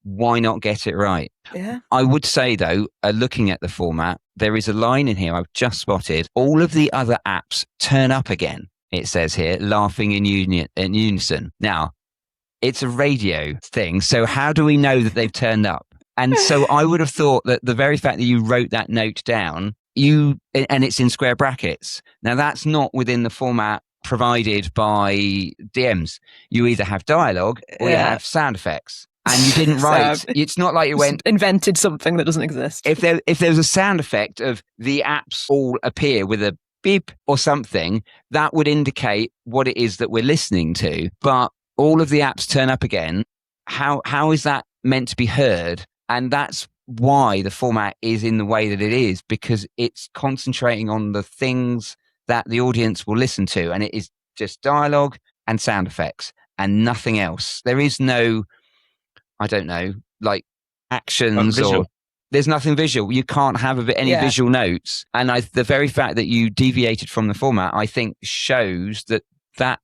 why not get it right? Yeah. I would say, though, looking at the format, there is a line in here I've just spotted. All of the other apps turn up again, it says here, laughing in unison. Now, it's a radio thing, so how do we know that they've turned up? And so I would have thought that the very fact that you wrote that note down, and it's in square brackets. Now, that's not within the format provided by DMs. You either have dialogue or you have sound effects. And you didn't write. It's not like you invented something that doesn't exist. If there was a sound effect of the apps all appear with a beep or something, that would indicate what it is that we're listening to. But all of the apps turn up again. How is that meant to be heard? And that's why the format is in the way that it is, because it's concentrating on the things that the audience will listen to. And it is just dialogue and sound effects and nothing else. There is no, I don't know, like actions or there's nothing visual. You can't have any visual notes. And the very fact that you deviated from the format, I think shows that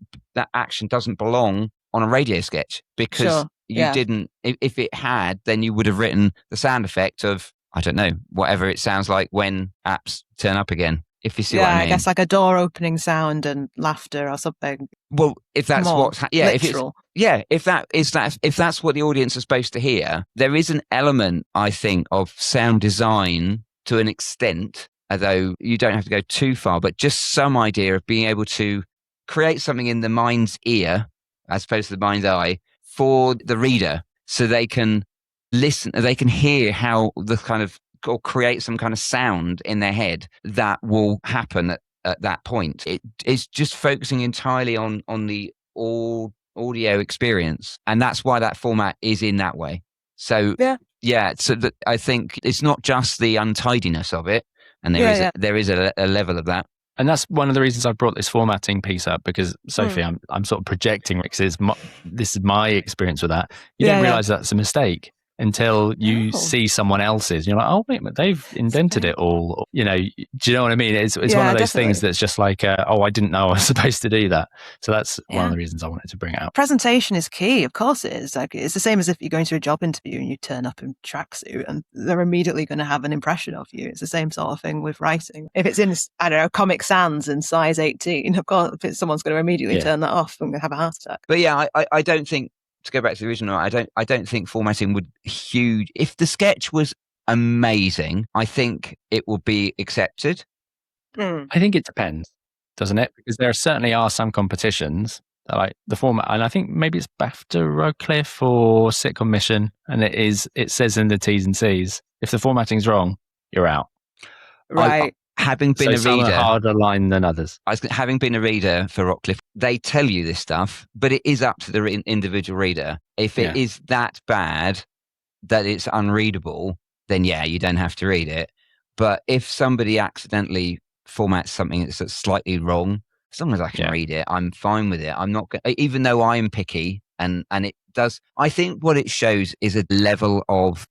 action doesn't belong on a radio sketch, because you didn't, if it had, then you would have written the sound effect of, I don't know, whatever it sounds like when apps turn up again, if you see what I mean. I guess like a door opening sound and laughter or something. Well, if that's what's literal. if that's what the audience is supposed to hear, there is an element, I think, of sound design to an extent, although you don't have to go too far, but just some idea of being able to create something in the mind's ear as opposed to the mind's eye for the reader, so they can listen, they can hear how the kind of or create some kind of sound in their head that will happen at that point. It's just focusing entirely on the audio experience, and that's why that format is in that way. So so that I think it's not just the untidiness of it, and there is a level of that. And that's one of the reasons I brought this formatting piece up, because Sophie, I'm sort of projecting because this is my experience with that. You don't realise that's a mistake until you see someone else's. You're like, oh wait, but they've indented it all. You know, do you know what I mean? It's one of those things that's just like, oh, I didn't know I was supposed to do that. So that's one of the reasons I wanted to bring it out. Presentation is key, of course it is. Like, it's the same as if you're going to a job interview and you turn up in tracksuit, and they're immediately going to have an impression of you. It's the same sort of thing with writing. If it's in, I don't know, Comic Sans in size 18, of course, someone's going to immediately turn that off and have a heart attack. But I don't think, to go back to the original, I don't think formatting would huge. If the sketch was amazing, I think it will be accepted. I think it depends, doesn't it? Because there certainly are some competitions that like the format, and I think maybe it's BAFTA Rockcliffe or Sitcom Mission, and it says in the T's and C's, if the formatting's wrong, you're out. Right. Having been a some reader, are harder line than others. Having been a reader for Rockcliffe, they tell you this stuff, but it is up to the individual reader. If it is that bad that it's unreadable, then you don't have to read it. But if somebody accidentally formats something that's slightly wrong, as long as I can read it, I'm fine with it. I'm not, even though I am picky, and it does. I think what it shows is a level of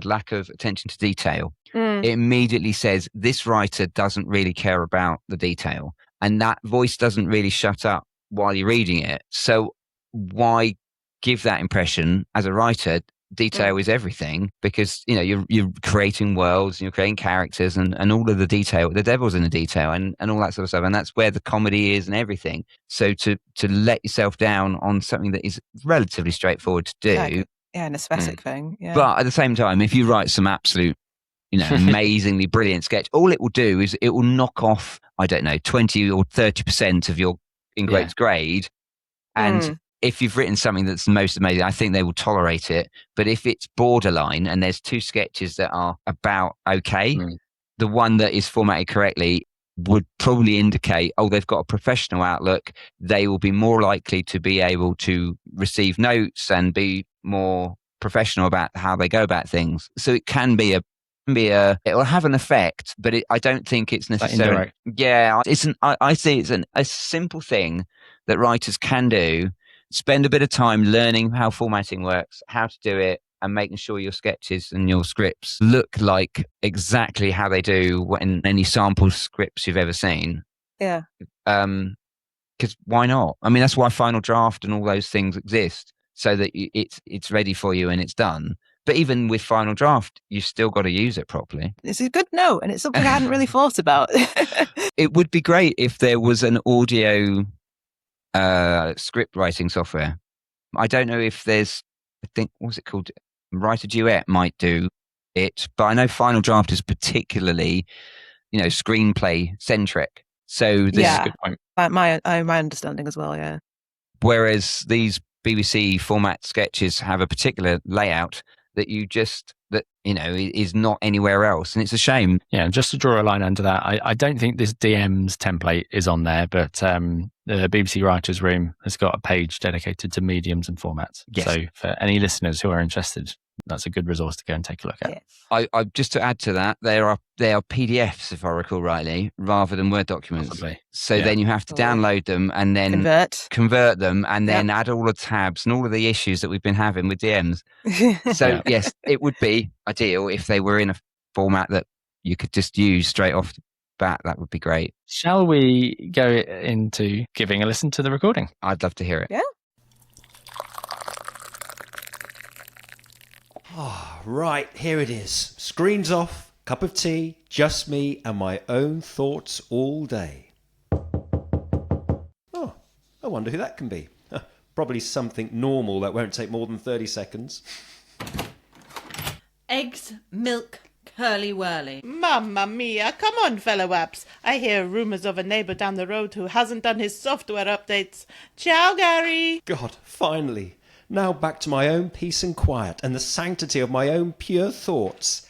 lack of attention to detail. It immediately says this writer doesn't really care about the detail, and that voice doesn't really shut up while you're reading it. So why give that impression? As a writer, detail is everything, because you're creating worlds and you're creating characters and all of the detail. The devil's in the detail and all that sort of stuff, and that's where the comedy is and everything. So to let yourself down on something that is relatively straightforward to do, an aesthetic thing. Yeah. But at the same time, if you write some absolute amazingly brilliant sketch, all it will do is it will knock off, I don't know, 20 or 30% of your ingrade's grade. And if you've written something that's the most amazing, I think they will tolerate it. But if it's borderline and there's two sketches that are about okay, the one that is formatted correctly would probably indicate, they've got a professional outlook. They will be more likely to be able to receive notes and be more professional about how they go about things. So it can be it will have an effect, but I don't think it's necessarily. I see it's a simple thing that writers can do. Spend a bit of time learning how formatting works, how to do it, and making sure your sketches and your scripts look like exactly how they do in any sample scripts you've ever seen. Yeah. Because why not? I mean, that's why Final Draft and all those things exist, so that it's ready for you and it's done. But even with Final Draft, you've still got to use it properly. It's a good note, and it's something I hadn't really thought about. It would be great if there was an audio script writing software. I don't know if there's, I think, what's it called? Writer Duet might do it, but I know Final Draft is particularly, screenplay centric. So this is a good point. My understanding as well, yeah. Whereas these BBC format sketches have a particular layout that is not anywhere else, and it's a shame. Yeah, just to draw a line under that, I don't think this DM's template is on there, but the BBC Writers' Room has got a page dedicated to mediums and formats. Yes. So for any listeners who are interested, that's a good resource to go and take a look at. Yes. I just to add to that, they are PDFs, if I recall rightly, rather than Word documents. Possibly. So then you have to download them and then convert them and then add all the tabs and all of the issues that we've been having with DMs. So yes, it would be ideal if they were in a format that you could just use straight off the bat. That would be great. Shall we go into giving a listen to the recording? I'd love to hear it. Yeah. Right, here it is. Screens off, cup of tea, just me and my own thoughts all day. Oh, I wonder who that can be. Probably something normal that won't take more than 30 seconds. Eggs, milk, curly whirly. Mamma mia, come on, fellow apps. I hear rumours of a neighbour down the road who hasn't done his software updates. Ciao, Gary. God, finally. Now back to my own peace and quiet and the sanctity of my own pure thoughts.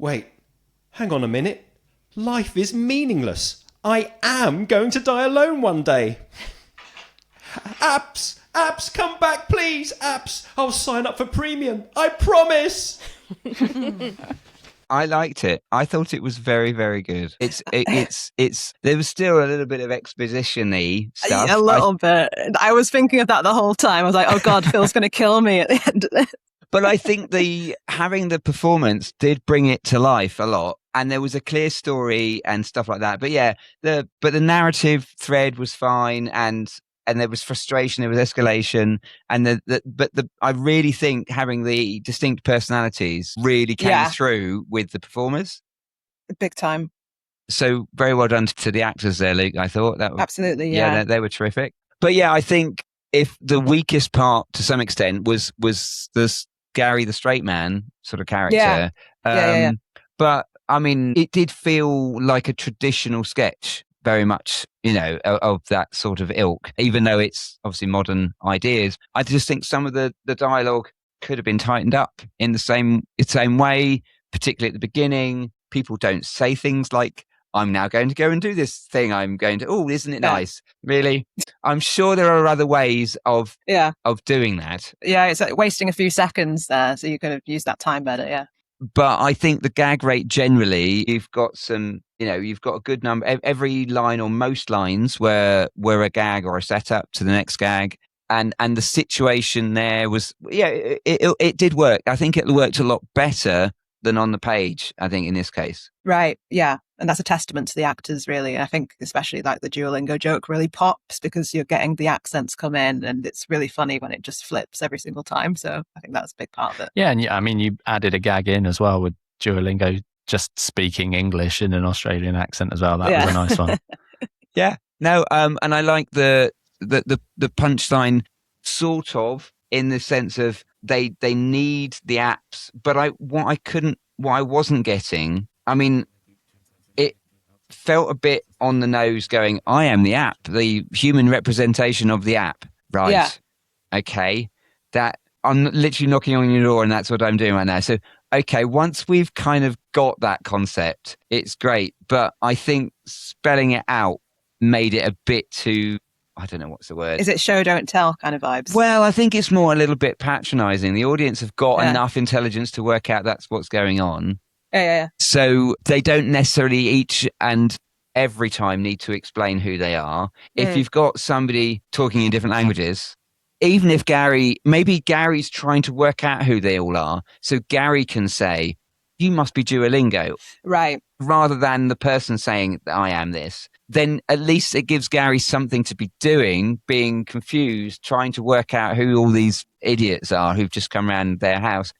Wait, hang on a minute. Life is meaningless. I am going to die alone one day. Apps, come back, please. Apps, I'll sign up for premium. I promise. I liked it. I thought it was very, very good. It's there was still a little bit of exposition-y stuff. A little bit. I was thinking of that the whole time. I was like, oh God, Phil's going to kill me at the end of this. But I think having the performance did bring it to life a lot. And there was a clear story and stuff like that. But yeah, the narrative thread was fine, and there was frustration, there was escalation, and I really think having the distinct personalities really came through with the performers. Big time. So very well done to the actors there, Luke. I thought that was, absolutely, yeah, they were terrific. But yeah, I think if the weakest part to some extent was this Gary the straight man sort of character, yeah. But I mean, it did feel like a traditional sketch, very much, of that sort of ilk, even though it's obviously modern ideas. I just think some of the dialogue could have been tightened up in the same way, particularly at the beginning. People don't say things like, I'm now going to go and do this thing. I'm going to, oh, isn't it nice? Really? I'm sure there are other ways of doing that. Yeah, it's like wasting a few seconds there, so you could have used that time better, yeah. But I think the gag rate generally, you've got a good number. Every line or most lines were a gag or a setup to the next gag. And the situation there was, it did work. I think it worked a lot better than on the page, I think, in this case. Right, yeah. And that's a testament to the actors, really. I think especially like the Duolingo joke really pops because you're getting the accents come in, and it's really funny when it just flips every single time. So I think that's a big part of it. Yeah, and I mean, you added a gag in as well with Duolingo just speaking English in an Australian accent as well. That was a nice one. Yeah. No, and I like the punchline sort of in the sense of they need the apps, but what I wasn't getting, I mean, it felt a bit on the nose going, I am the app, the human representation of the app. Right. Yeah. Okay. That I'm literally knocking on your door and that's what I'm doing right now. So, okay, once we've kind of got that concept, it's great. But I think spelling it out made it a bit too, I don't know what's the word. Is it show, don't tell kind of vibes? Well, I think it's more a little bit patronizing. The audience have got enough intelligence to work out that's what's going on. Yeah. So they don't necessarily each and every time need to explain who they are. If you've got somebody talking in different languages, even if maybe Gary's trying to work out who they all are, so Gary can say, you must be Duolingo. Right. Rather than the person saying, I am this. Then at least it gives Gary something to be doing, being confused, trying to work out who all these idiots are who've just come around their house.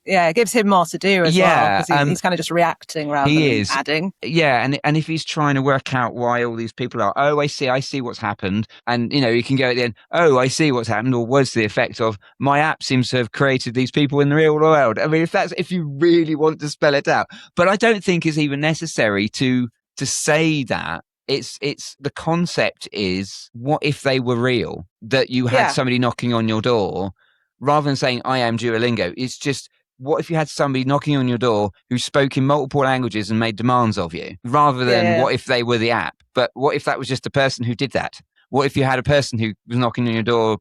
Yeah, it gives him more to do as well, because he's kind of just reacting rather than adding. Yeah, and if he's trying to work out why all these people are, oh, I see what's happened. And, you can go at the end, oh, I see what's happened, or was the effect of, my app seems to have created these people in the real world. I mean, if you really want to spell it out. But I don't think it's even necessary to say that. It's the concept is, what if they were real? That you had somebody knocking on your door, rather than saying, I am Duolingo. It's just, what if you had somebody knocking on your door who spoke in multiple languages and made demands of you, rather than what if they were the app? But what if that was just a person who did that? What if you had a person who was knocking on your door,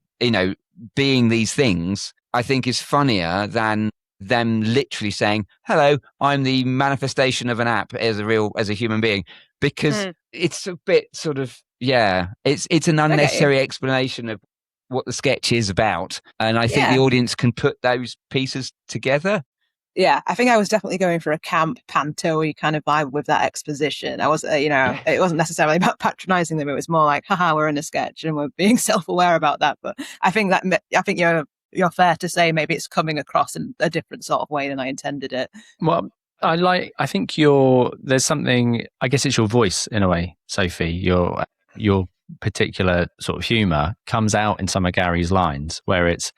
being these things? I think is funnier than them literally saying, hello, I'm the manifestation of an app as a human being, because it's a bit sort of, it's an unnecessary explanation of what the sketch is about, and I think the audience can put those pieces together. Yeah, I think I was definitely going for a camp panto-y kind of vibe with that exposition. I was, it wasn't necessarily about patronizing them. It was more like, haha, we're in a sketch and we're being self-aware about that. But I think you're fair to say maybe it's coming across in a different sort of way than I intended it. Well, I think there's something, I guess it's your voice in a way, Sophie, your particular sort of humor comes out in some of Gary's lines, where it's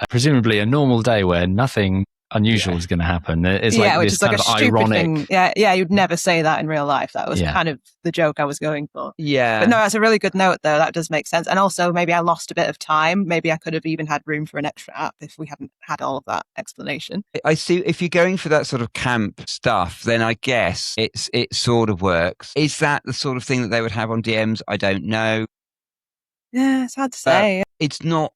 presumably a normal day where nothing unusual is going to happen. It's yeah, like which this is like kind a of stupid ironic thing. Yeah, you'd never say that in real life. That was kind of the joke I was going for. Yeah. But no, that's a really good note, though. That does make sense. And also, maybe I lost a bit of time. Maybe I could have even had room for an extra app if we hadn't had all of that explanation. I see. If you're going for that sort of camp stuff, then I guess it sort of works. Is that the sort of thing that they would have on DMs? I don't know. Yeah, it's hard to say. It's not.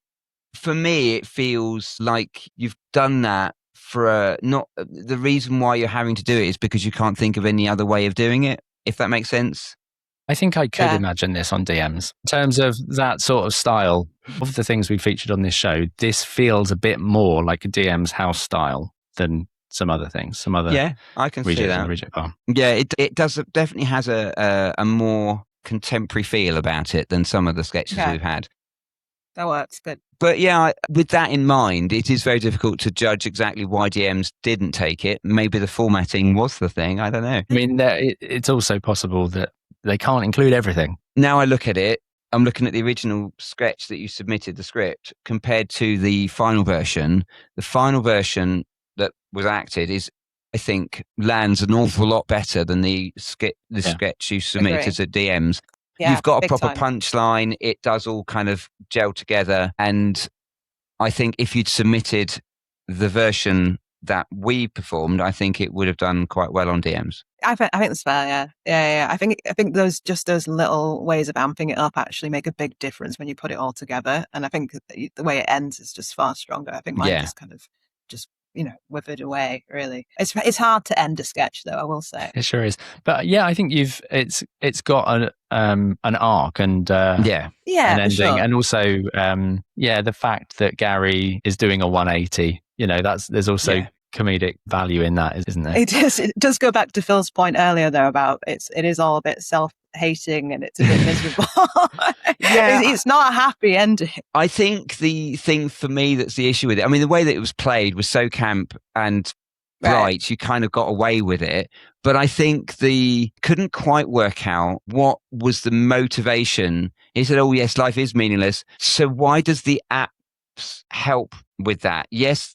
For me, it feels like you've done that for not the reason why you're having to do it is because you can't think of any other way of doing it, if that makes sense. I think I could imagine this on DMs. In terms of that sort of style, of the things we featured on this show, this feels a bit more like a DM's house style than some other things, some other I can see reject that. and reject pile. Yeah, it does definitely has a more contemporary feel about it than some of the sketches we've had. That works, good. But yeah, with that in mind, it is very difficult to judge exactly why DMs didn't take it. Maybe the formatting was the thing. I don't know. I mean, it's also possible that they can't include everything. Now I look at it, I'm looking at the original sketch that you submitted, the script, compared to the final version. The final version that was acted is, I think, lands an awful lot better than the sketch you submitted as a DMs. Yeah, you've got a proper time. punchline. It does all kind of gel together. And I think if you'd submitted the version that we performed, I think it would have done quite well on DMs. I think that's fair. Yeah. I think those little ways of amping it up actually make a big difference when you put it all together. And I think the way it ends is just far stronger. I think mine just kind of withered away. Really, it's hard to end a sketch, though. I will say it sure is. But yeah, I think it's got an arc and an ending, sure. and also the fact that Gary is doing a 180. There's also comedic value in that, isn't there? It does go back to Phil's point earlier, though, about it is all a bit self-hating and it's a bit miserable. It's not a happy ending. I think the thing for me that's the issue with it, I mean, the way that it was played was so camp and bright, you kind of got away with it. But I think couldn't quite work out what was the motivation. He said, oh yes, life is meaningless. So why does the app help with that? Yes,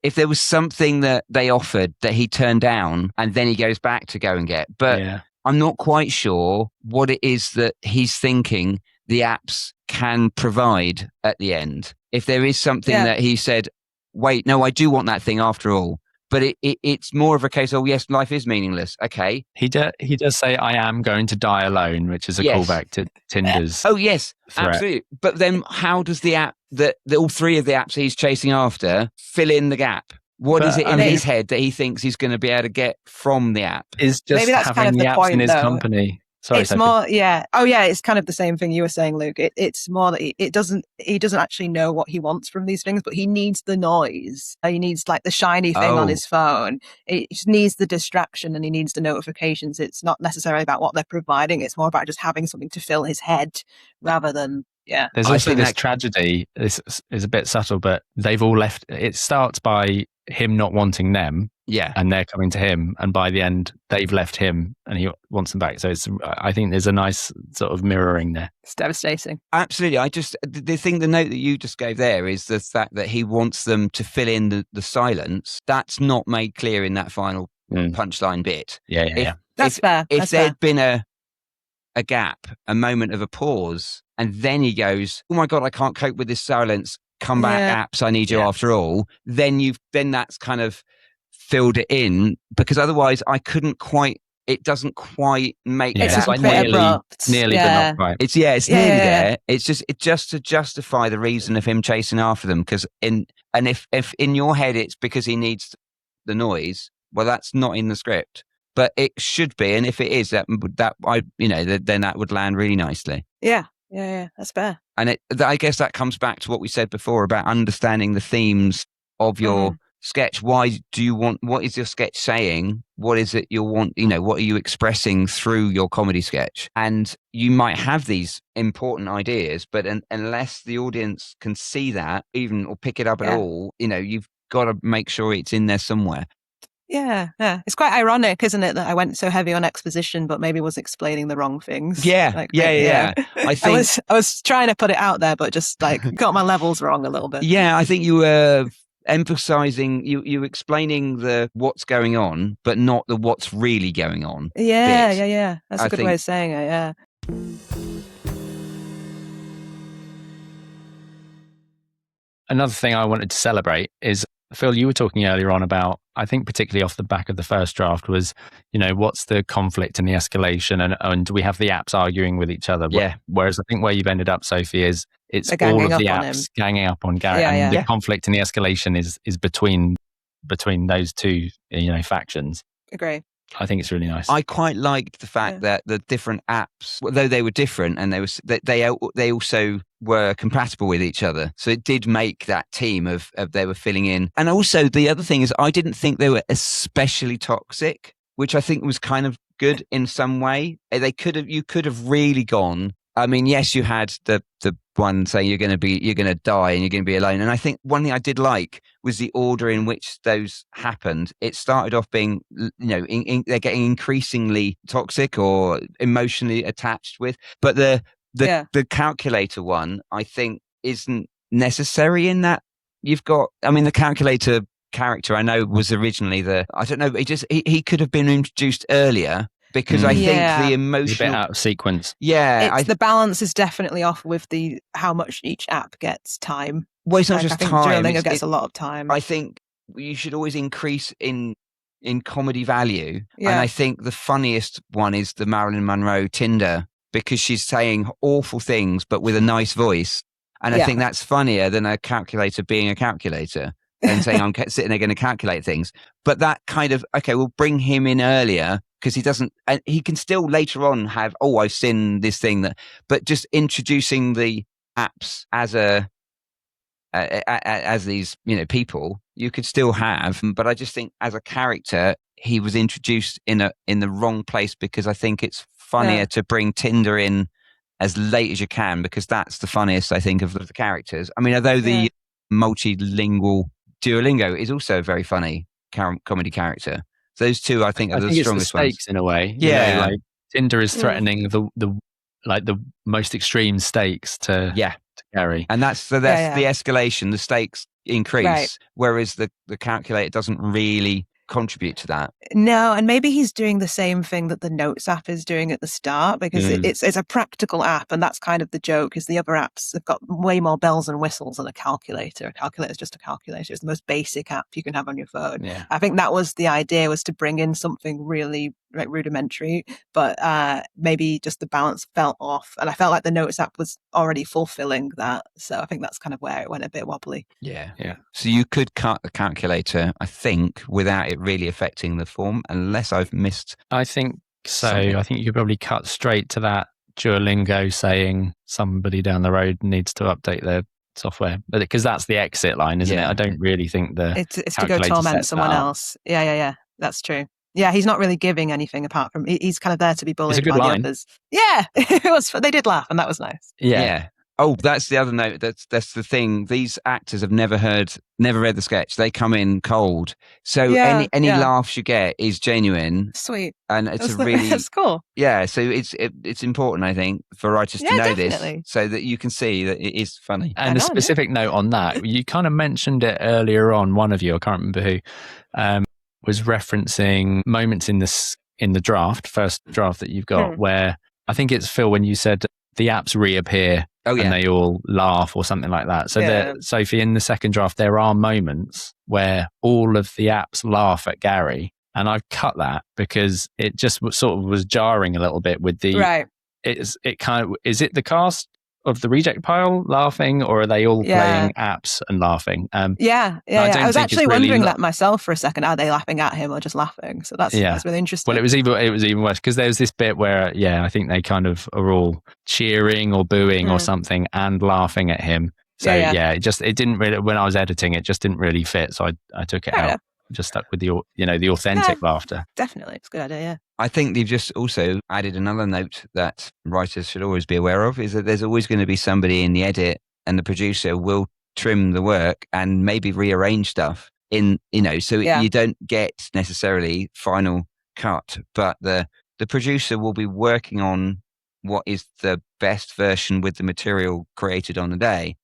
if there was something that they offered that he turned down and then he goes back to go and get, but I'm not quite sure what it is that he's thinking the apps can provide at the end. If there is something that he said, wait, no, I do want that thing after all. But it's more of a case, oh yes, life is meaningless. Okay. He does say, I am going to die alone, which is a callback to Tinder's oh yes, threat. Absolutely. But then how does the app, that all three of the apps he's chasing after, fill in the gap? What is it in his head that he thinks he's going to be able to get from the app? Is just maybe that's having kind of the the apps point, in his though. company. Sorry, it's Sophie. more, it's kind of the same thing you were saying, Luke. It's more that he doesn't actually know what he wants from these things, but he needs the noise. He needs like the shiny thing on his phone. He just needs the distraction and he needs the notifications. It's not necessarily about what they're providing. It's more about just having something to fill his head rather than, There's also this tragedy. This is a bit subtle, but they've all left. It starts by him not wanting them. Yeah. And they're coming to him. And by the end, they've left him and he wants them back. So I think there's a nice sort of mirroring there. It's devastating. Absolutely. The note that you just gave there is the fact that he wants them to fill in the silence. That's not made clear in that final punchline bit. Yeah. That's fair. If there'd been a gap, a moment of a pause, and then he goes, oh my God, I can't cope with this silence. Come back, apps, I need you after all. Then that's kind of filled it in, because otherwise it doesn't quite make it's that like nearly but not quite. It's nearly there. It's just to justify the reason of him chasing after them, because if in your head it's because he needs the noise, well, that's not in the script, but it should be, and if it is, then that would land really nicely. Yeah, that's fair. And I guess that comes back to what we said before about understanding the themes of your sketch. What is your sketch saying? What is it you want? What are you expressing through your comedy sketch? And you might have these important ideas, but unless the audience can see that or pick it up at all, you've got to make sure it's in there somewhere. Yeah. It's quite ironic, isn't it, that I went so heavy on exposition, but maybe was explaining the wrong things. Yeah. I think I was trying to put it out there, but just got my levels wrong a little bit. Yeah, I think you were emphasizing you explaining the what's going on, but not the what's really going on. Yeah, bit. yeah. That's a good way of saying it. Yeah. Another thing I wanted to celebrate is, Phil, you were talking earlier on about, I think particularly off the back of the first draft, was, what's the conflict and the escalation, and do we have the apps arguing with each other? Yeah. Whereas I think where you've ended up, Sophie, is it's They're all of ganging the up on apps him. ganging up on Gary, Yeah, and yeah. the conflict and the escalation is between those two, factions. Agree. I think it's really nice. I quite liked the fact that the different apps, though they were different, and they also were compatible with each other. So it did make that team of they were filling in. And also the other thing is, I didn't think they were especially toxic, which I think was kind of good in some way. You could have really gone. I mean, yes, you had the one saying you're going to die and you're going to be alone. And I think one thing I did like was the order in which those happened. It started off being, they're getting increasingly toxic or emotionally attached with. But the calculator one, I think, isn't necessary in that you've got. I mean, the calculator character I know was originally he could have been introduced earlier. Because I think the emotional... It's a bit out of sequence. Yeah. The balance is definitely off with how much each app gets time. Well, it's not just time. Duolingo gets a lot of time. I think you should always increase in comedy value. Yeah. And I think the funniest one is the Marilyn Monroe Tinder, because she's saying awful things, but with a nice voice. And I think that's funnier than a calculator being a calculator and saying, I'm sitting there going to calculate things. But that kind of, we'll bring him in earlier, because he doesn't, and he can still later on have, I've seen this thing but just introducing the apps as as these, people, you could still have, but I just think as a character, he was introduced in the wrong place, because I think it's funnier to bring Tinder in as late as you can, because that's the funniest, I think, of the characters. I mean, although the multilingual Duolingo is also a very funny comedy character. Those two, I think, are the strongest ones. Stakes in a way. Yeah, like Tinder is threatening the most extreme stakes to Gary, and that's the escalation. The stakes increase, whereas the calculator doesn't really contribute to that. No, and maybe he's doing the same thing that the Notes app is doing at the start, because it's a practical app, and that's kind of the joke, is the other apps have got way more bells and whistles than a calculator. A calculator is just a calculator. It's the most basic app you can have on your phone. Yeah. I think that was the idea, was to bring in something really rudimentary, but maybe just the balance felt off, and I felt like the Notes app was already fulfilling that, so I think that's kind of where it went a bit wobbly. Yeah. So you could cut the calculator, I think, without it really affecting the form, unless I've missed. I think so. Something. I think you could probably cut straight to that Duolingo saying somebody down the road needs to update their software, because that's the exit line, isn't it? I don't really think it's to go torment someone else. Yeah. That's true. Yeah, he's not really giving anything apart from he's kind of there to be bullied by the others. Yeah, it was. They did laugh, and that was nice. Yeah. Oh, that's the other note. That's the thing. These actors have never read the sketch. They come in cold, so any laughs you get is genuine. Sweet, and it's really that's cool. Yeah, so it's important, I think, for writers to know definitely. this, so that you can see that it is funny. And a specific note on that, you kind of mentioned it earlier on. One of you, I can't remember who, was referencing moments in the first draft that you've got, where I think it's Phil, when you said the apps reappear and they all laugh or something like that. So Sophie, in the second draft, there are moments where all of the apps laugh at Gary, and I've cut that because it just sort of was jarring a little bit with the is it the cast of the reject pile laughing, or are they all playing apps and laughing? I was actually wondering that myself for a second. Are they laughing at him or just laughing? So that's really interesting. Well, it was even worse, because there was this bit where I think they kind of are all cheering or booing or something and laughing at him. So it didn't really, when I was editing, it just didn't really fit. So I took it out. Just stuck with the authentic laughter. Definitely, it's a good idea. Yeah. I think they've just also added another note that writers should always be aware of, is that there's always going to be somebody in the edit, and the producer will trim the work and maybe rearrange stuff you don't get necessarily final cut, but the producer will be working on what is the best version with the material created on the day.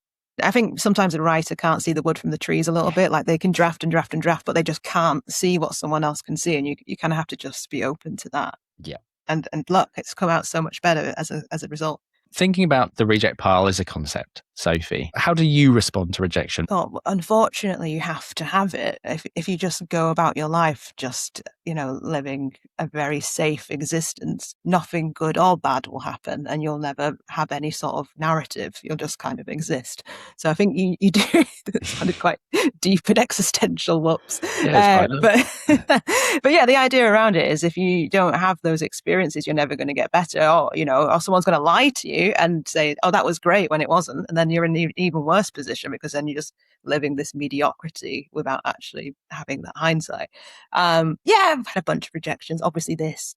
I think sometimes a writer can't see the wood from the trees a little bit. Like they can draft and draft and draft, but they just can't see what someone else can see. And you kind of have to just be open to that. Yeah. And look, it's come out so much better as a result. Thinking about the reject pile as a concept, Sophie, how do you respond to rejection? Oh, unfortunately, you have to have it. If you just go about your life just, living a very safe existence, nothing good or bad will happen, and you'll never have any sort of narrative. You'll just kind of exist. So I think you do. It sounded quite deep and existential. Whoops. Yeah, but yeah, the idea around it is if you don't have those experiences, you're never going to get better, or someone's going to lie to you and say, "Oh, that was great," when it wasn't, and then you're in an even worse position because then you're just living this mediocrity without actually having that hindsight. I've had a bunch of rejections, obviously this,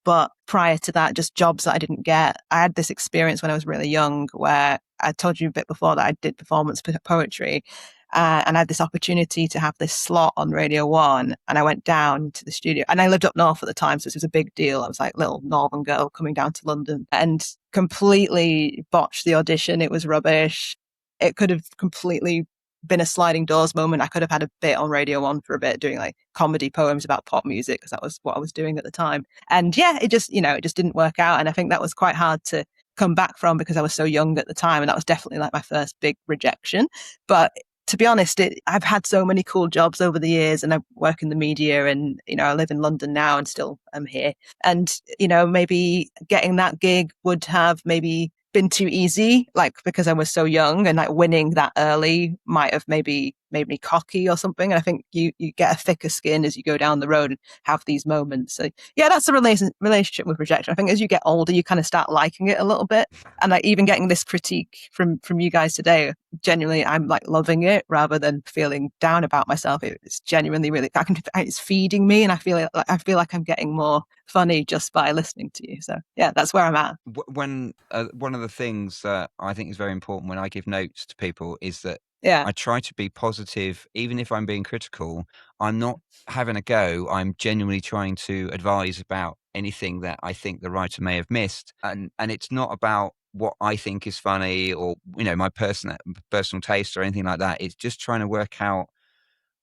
but prior to that, just jobs that I didn't get. I had this experience when I was really young where I told you a bit before that I did performance poetry. And I had this opportunity to have this slot on Radio 1, and I went down to the studio, and I lived up north at the time, so this was a big deal. I was like little northern girl coming down to London and completely botched the audition. It was rubbish. It could have completely been a sliding doors moment. I could have had a bit on Radio 1 for a bit doing like comedy poems about pop music because that was what I was doing at the time. And yeah, it just didn't work out. And I think that was quite hard to come back from because I was so young at the time. And that was definitely like my first big rejection. But to be honest, I've had so many cool jobs over the years, and I work in the media, and I live in London now and still am here. And maybe getting that gig would have maybe been too easy, like because I was so young, and like winning that early might have maybe made me cocky or something. And I think you get a thicker skin as you go down the road and have these moments. So yeah, that's the relationship with rejection. I think as you get older, you kind of start liking it a little bit. And like even getting this critique from you guys today, genuinely, I'm like loving it rather than feeling down about myself. It's genuinely really, it's feeding me, and I feel like I'm getting more funny just by listening to you. So yeah, that's where I'm at. When one of the things that I think is very important when I give notes to people is that Yeah. I try to be positive, even if I'm being critical. I'm not having a go. I'm genuinely trying to advise about anything that I think the writer may have missed. And it's not about what I think is funny or, my personal taste or anything like that. It's just trying to work out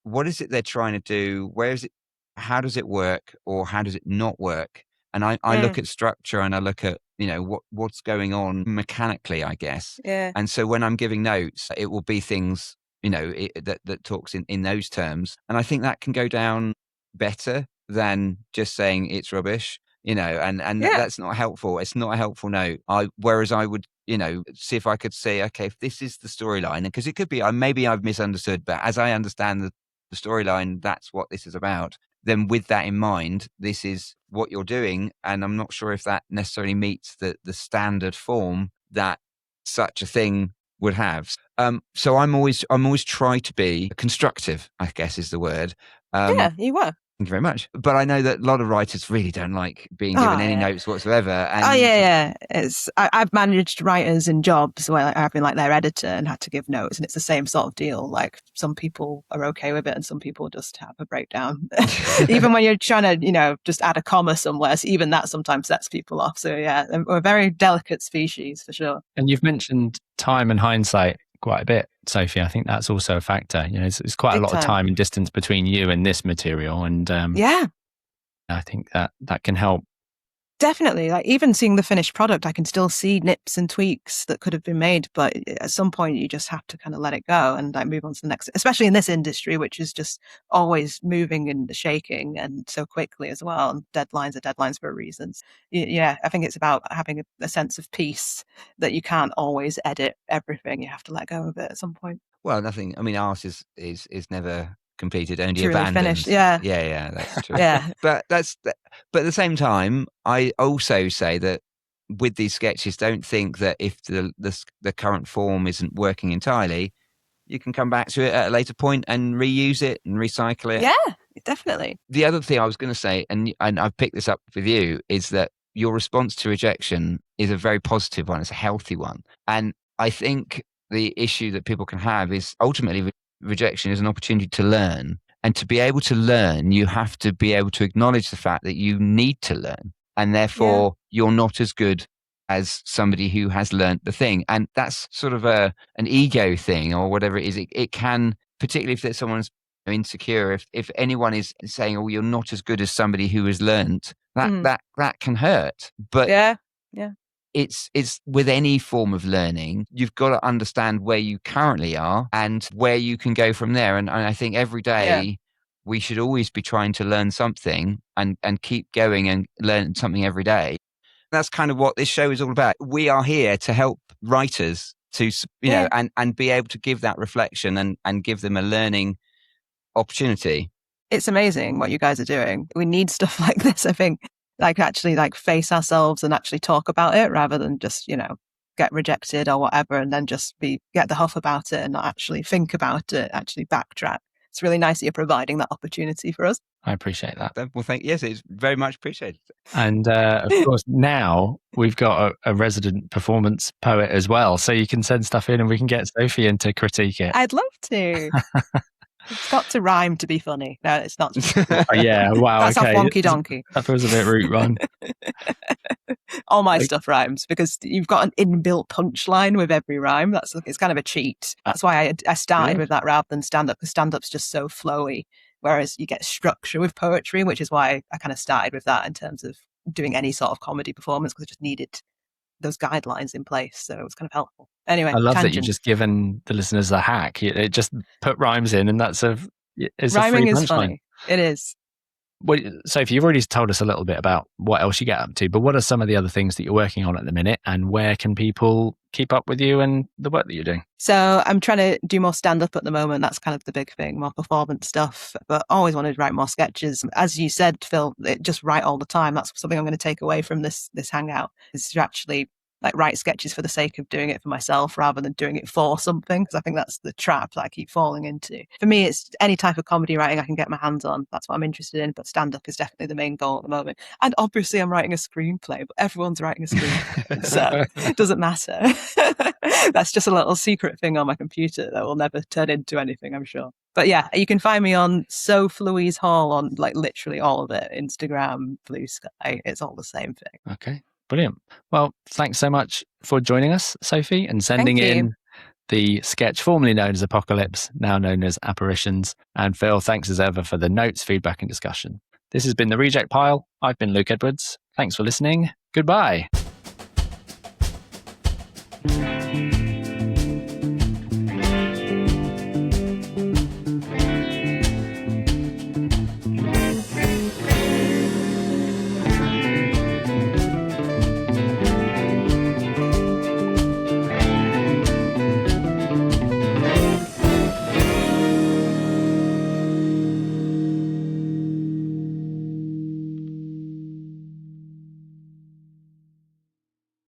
what is it they're trying to do? Where is it? How does it work, or how does it not work? And I look at structure, and I look at, what's going on mechanically, I guess. Yeah. And so when I'm giving notes, it will be things, that talks in those terms. And I think that can go down better than just saying it's rubbish, and that's not helpful. It's not a helpful note. Whereas I would, see if I could say, okay, if this is the storyline, because it could be, maybe I've misunderstood, but as I understand the storyline, that's what this is about. Then with that in mind, this is what you're doing. And I'm not sure if that necessarily meets the standard form that such a thing would have. So I'm always try to be constructive, I guess is the word. Yeah, you were. Thank you very much. But I know that a lot of writers really don't like being given any notes whatsoever. And yeah. I've managed writers in jobs where I've been like their editor and had to give notes, and it's the same sort of deal. Like some people are okay with it, and some people just have a breakdown. Even when you're trying to, just add a comma somewhere, so even that sometimes sets people off. So yeah, we're a very delicate species for sure. And you've mentioned time and hindsight quite a bit, Sophie. I think that's also a factor. It's quite a lot of time and distance between you and this material, and yeah, I think that can help. Definitely. Like even seeing the finished product, I can still see nips and tweaks that could have been made, but at some point you just have to kind of let it go and like move on to the next, especially in this industry, which is just always moving and shaking and so quickly as well. And deadlines are deadlines for reasons. Yeah, I think it's about having a sense of peace that you can't always edit everything. You have to let go of it at some point. Well, nothing. I mean, art is never completed, only Truly abandoned. finished. Yeah, that's true. Yeah. But at the same time, I also say that with these sketches, don't think that if the current form isn't working entirely, you can come back to it at a later point and reuse it and recycle it. Yeah, definitely. The other thing I was going to say, and I've picked this up with you, is that your response to rejection is a very positive one. It's a healthy one. And I think the issue that people can have is ultimately rejection is an opportunity to learn. And to be able to learn, you have to be able to acknowledge the fact that you need to learn. And therefore, you're not as good as somebody who has learnt the thing. And that's sort of an ego thing or whatever it is. It can, particularly if someone's insecure, if anyone is saying, oh, you're not as good as somebody who has learnt, that can hurt. But yeah. It's with any form of learning, you've got to understand where you currently are and where you can go from there. And I think every day we should always be trying to learn something and keep going and learn something every day. That's kind of what this show is all about. We are here to help writers to, know, and be able to give that reflection and give them a learning opportunity. It's amazing what you guys are doing. We need stuff like this, I think. Actually face ourselves and actually talk about it rather than just, get rejected or whatever and then just get the huff about it and not actually think about it, actually backtrack. It's really nice that you're providing that opportunity for us. I appreciate that. Well, yes, it's very much appreciated. And of course, now we've got a resident performance poet as well. So you can send stuff in and we can get Sophie in to critique it. I'd love to. It's got to rhyme to be funny. No, it's not. Yeah, wow. That's okay. a wonky donkey. That feels a bit root run. All my stuff rhymes because you've got an inbuilt punchline with every rhyme. It's kind of a cheat. That's why I started with that rather than stand-up, because stand-up's just so flowy, whereas you get structure with poetry, which is why I kind of started with that in terms of doing any sort of comedy performance, because I just needed those guidelines in place, so it was kind of helpful. Anyway, I love tangent. that you've just given the listeners a hack. It just put rhymes in, and that's rhyming a free is funny. It is. Well, Sophie, you've already told us a little bit about what else you get up to, but what are some of the other things that you're working on at the minute, and where can people keep up with you and the work that you're doing? So I'm trying to do more stand-up at the moment. That's kind of the big thing, more performance stuff, but I always wanted to write more sketches. As you said, Phil, just write all the time. That's something I'm going to take away from this hangout, is to actually write sketches for the sake of doing it for myself rather than doing it for something, because I think that's the trap that I keep falling into. For me, it's any type of comedy writing I can get my hands on. That's what I'm interested in, but stand-up is definitely the main goal at the moment. And obviously I'm writing a screenplay, but everyone's writing a screenplay, so it doesn't matter. That's just a little secret thing on my computer that will never turn into anything, I'm sure. But yeah, you can find me on Sophie Hall on literally all of it. Instagram, Blue Sky, it's all the same thing. Okay. Brilliant. Well, thanks so much for joining us, Sophie, and sending in the sketch formerly known as Apocalypse, now known as App-aritions. And Phil, thanks as ever for the notes, feedback and discussion. This has been The Reject Pile. I've been Luke Edwards. Thanks for listening. Goodbye.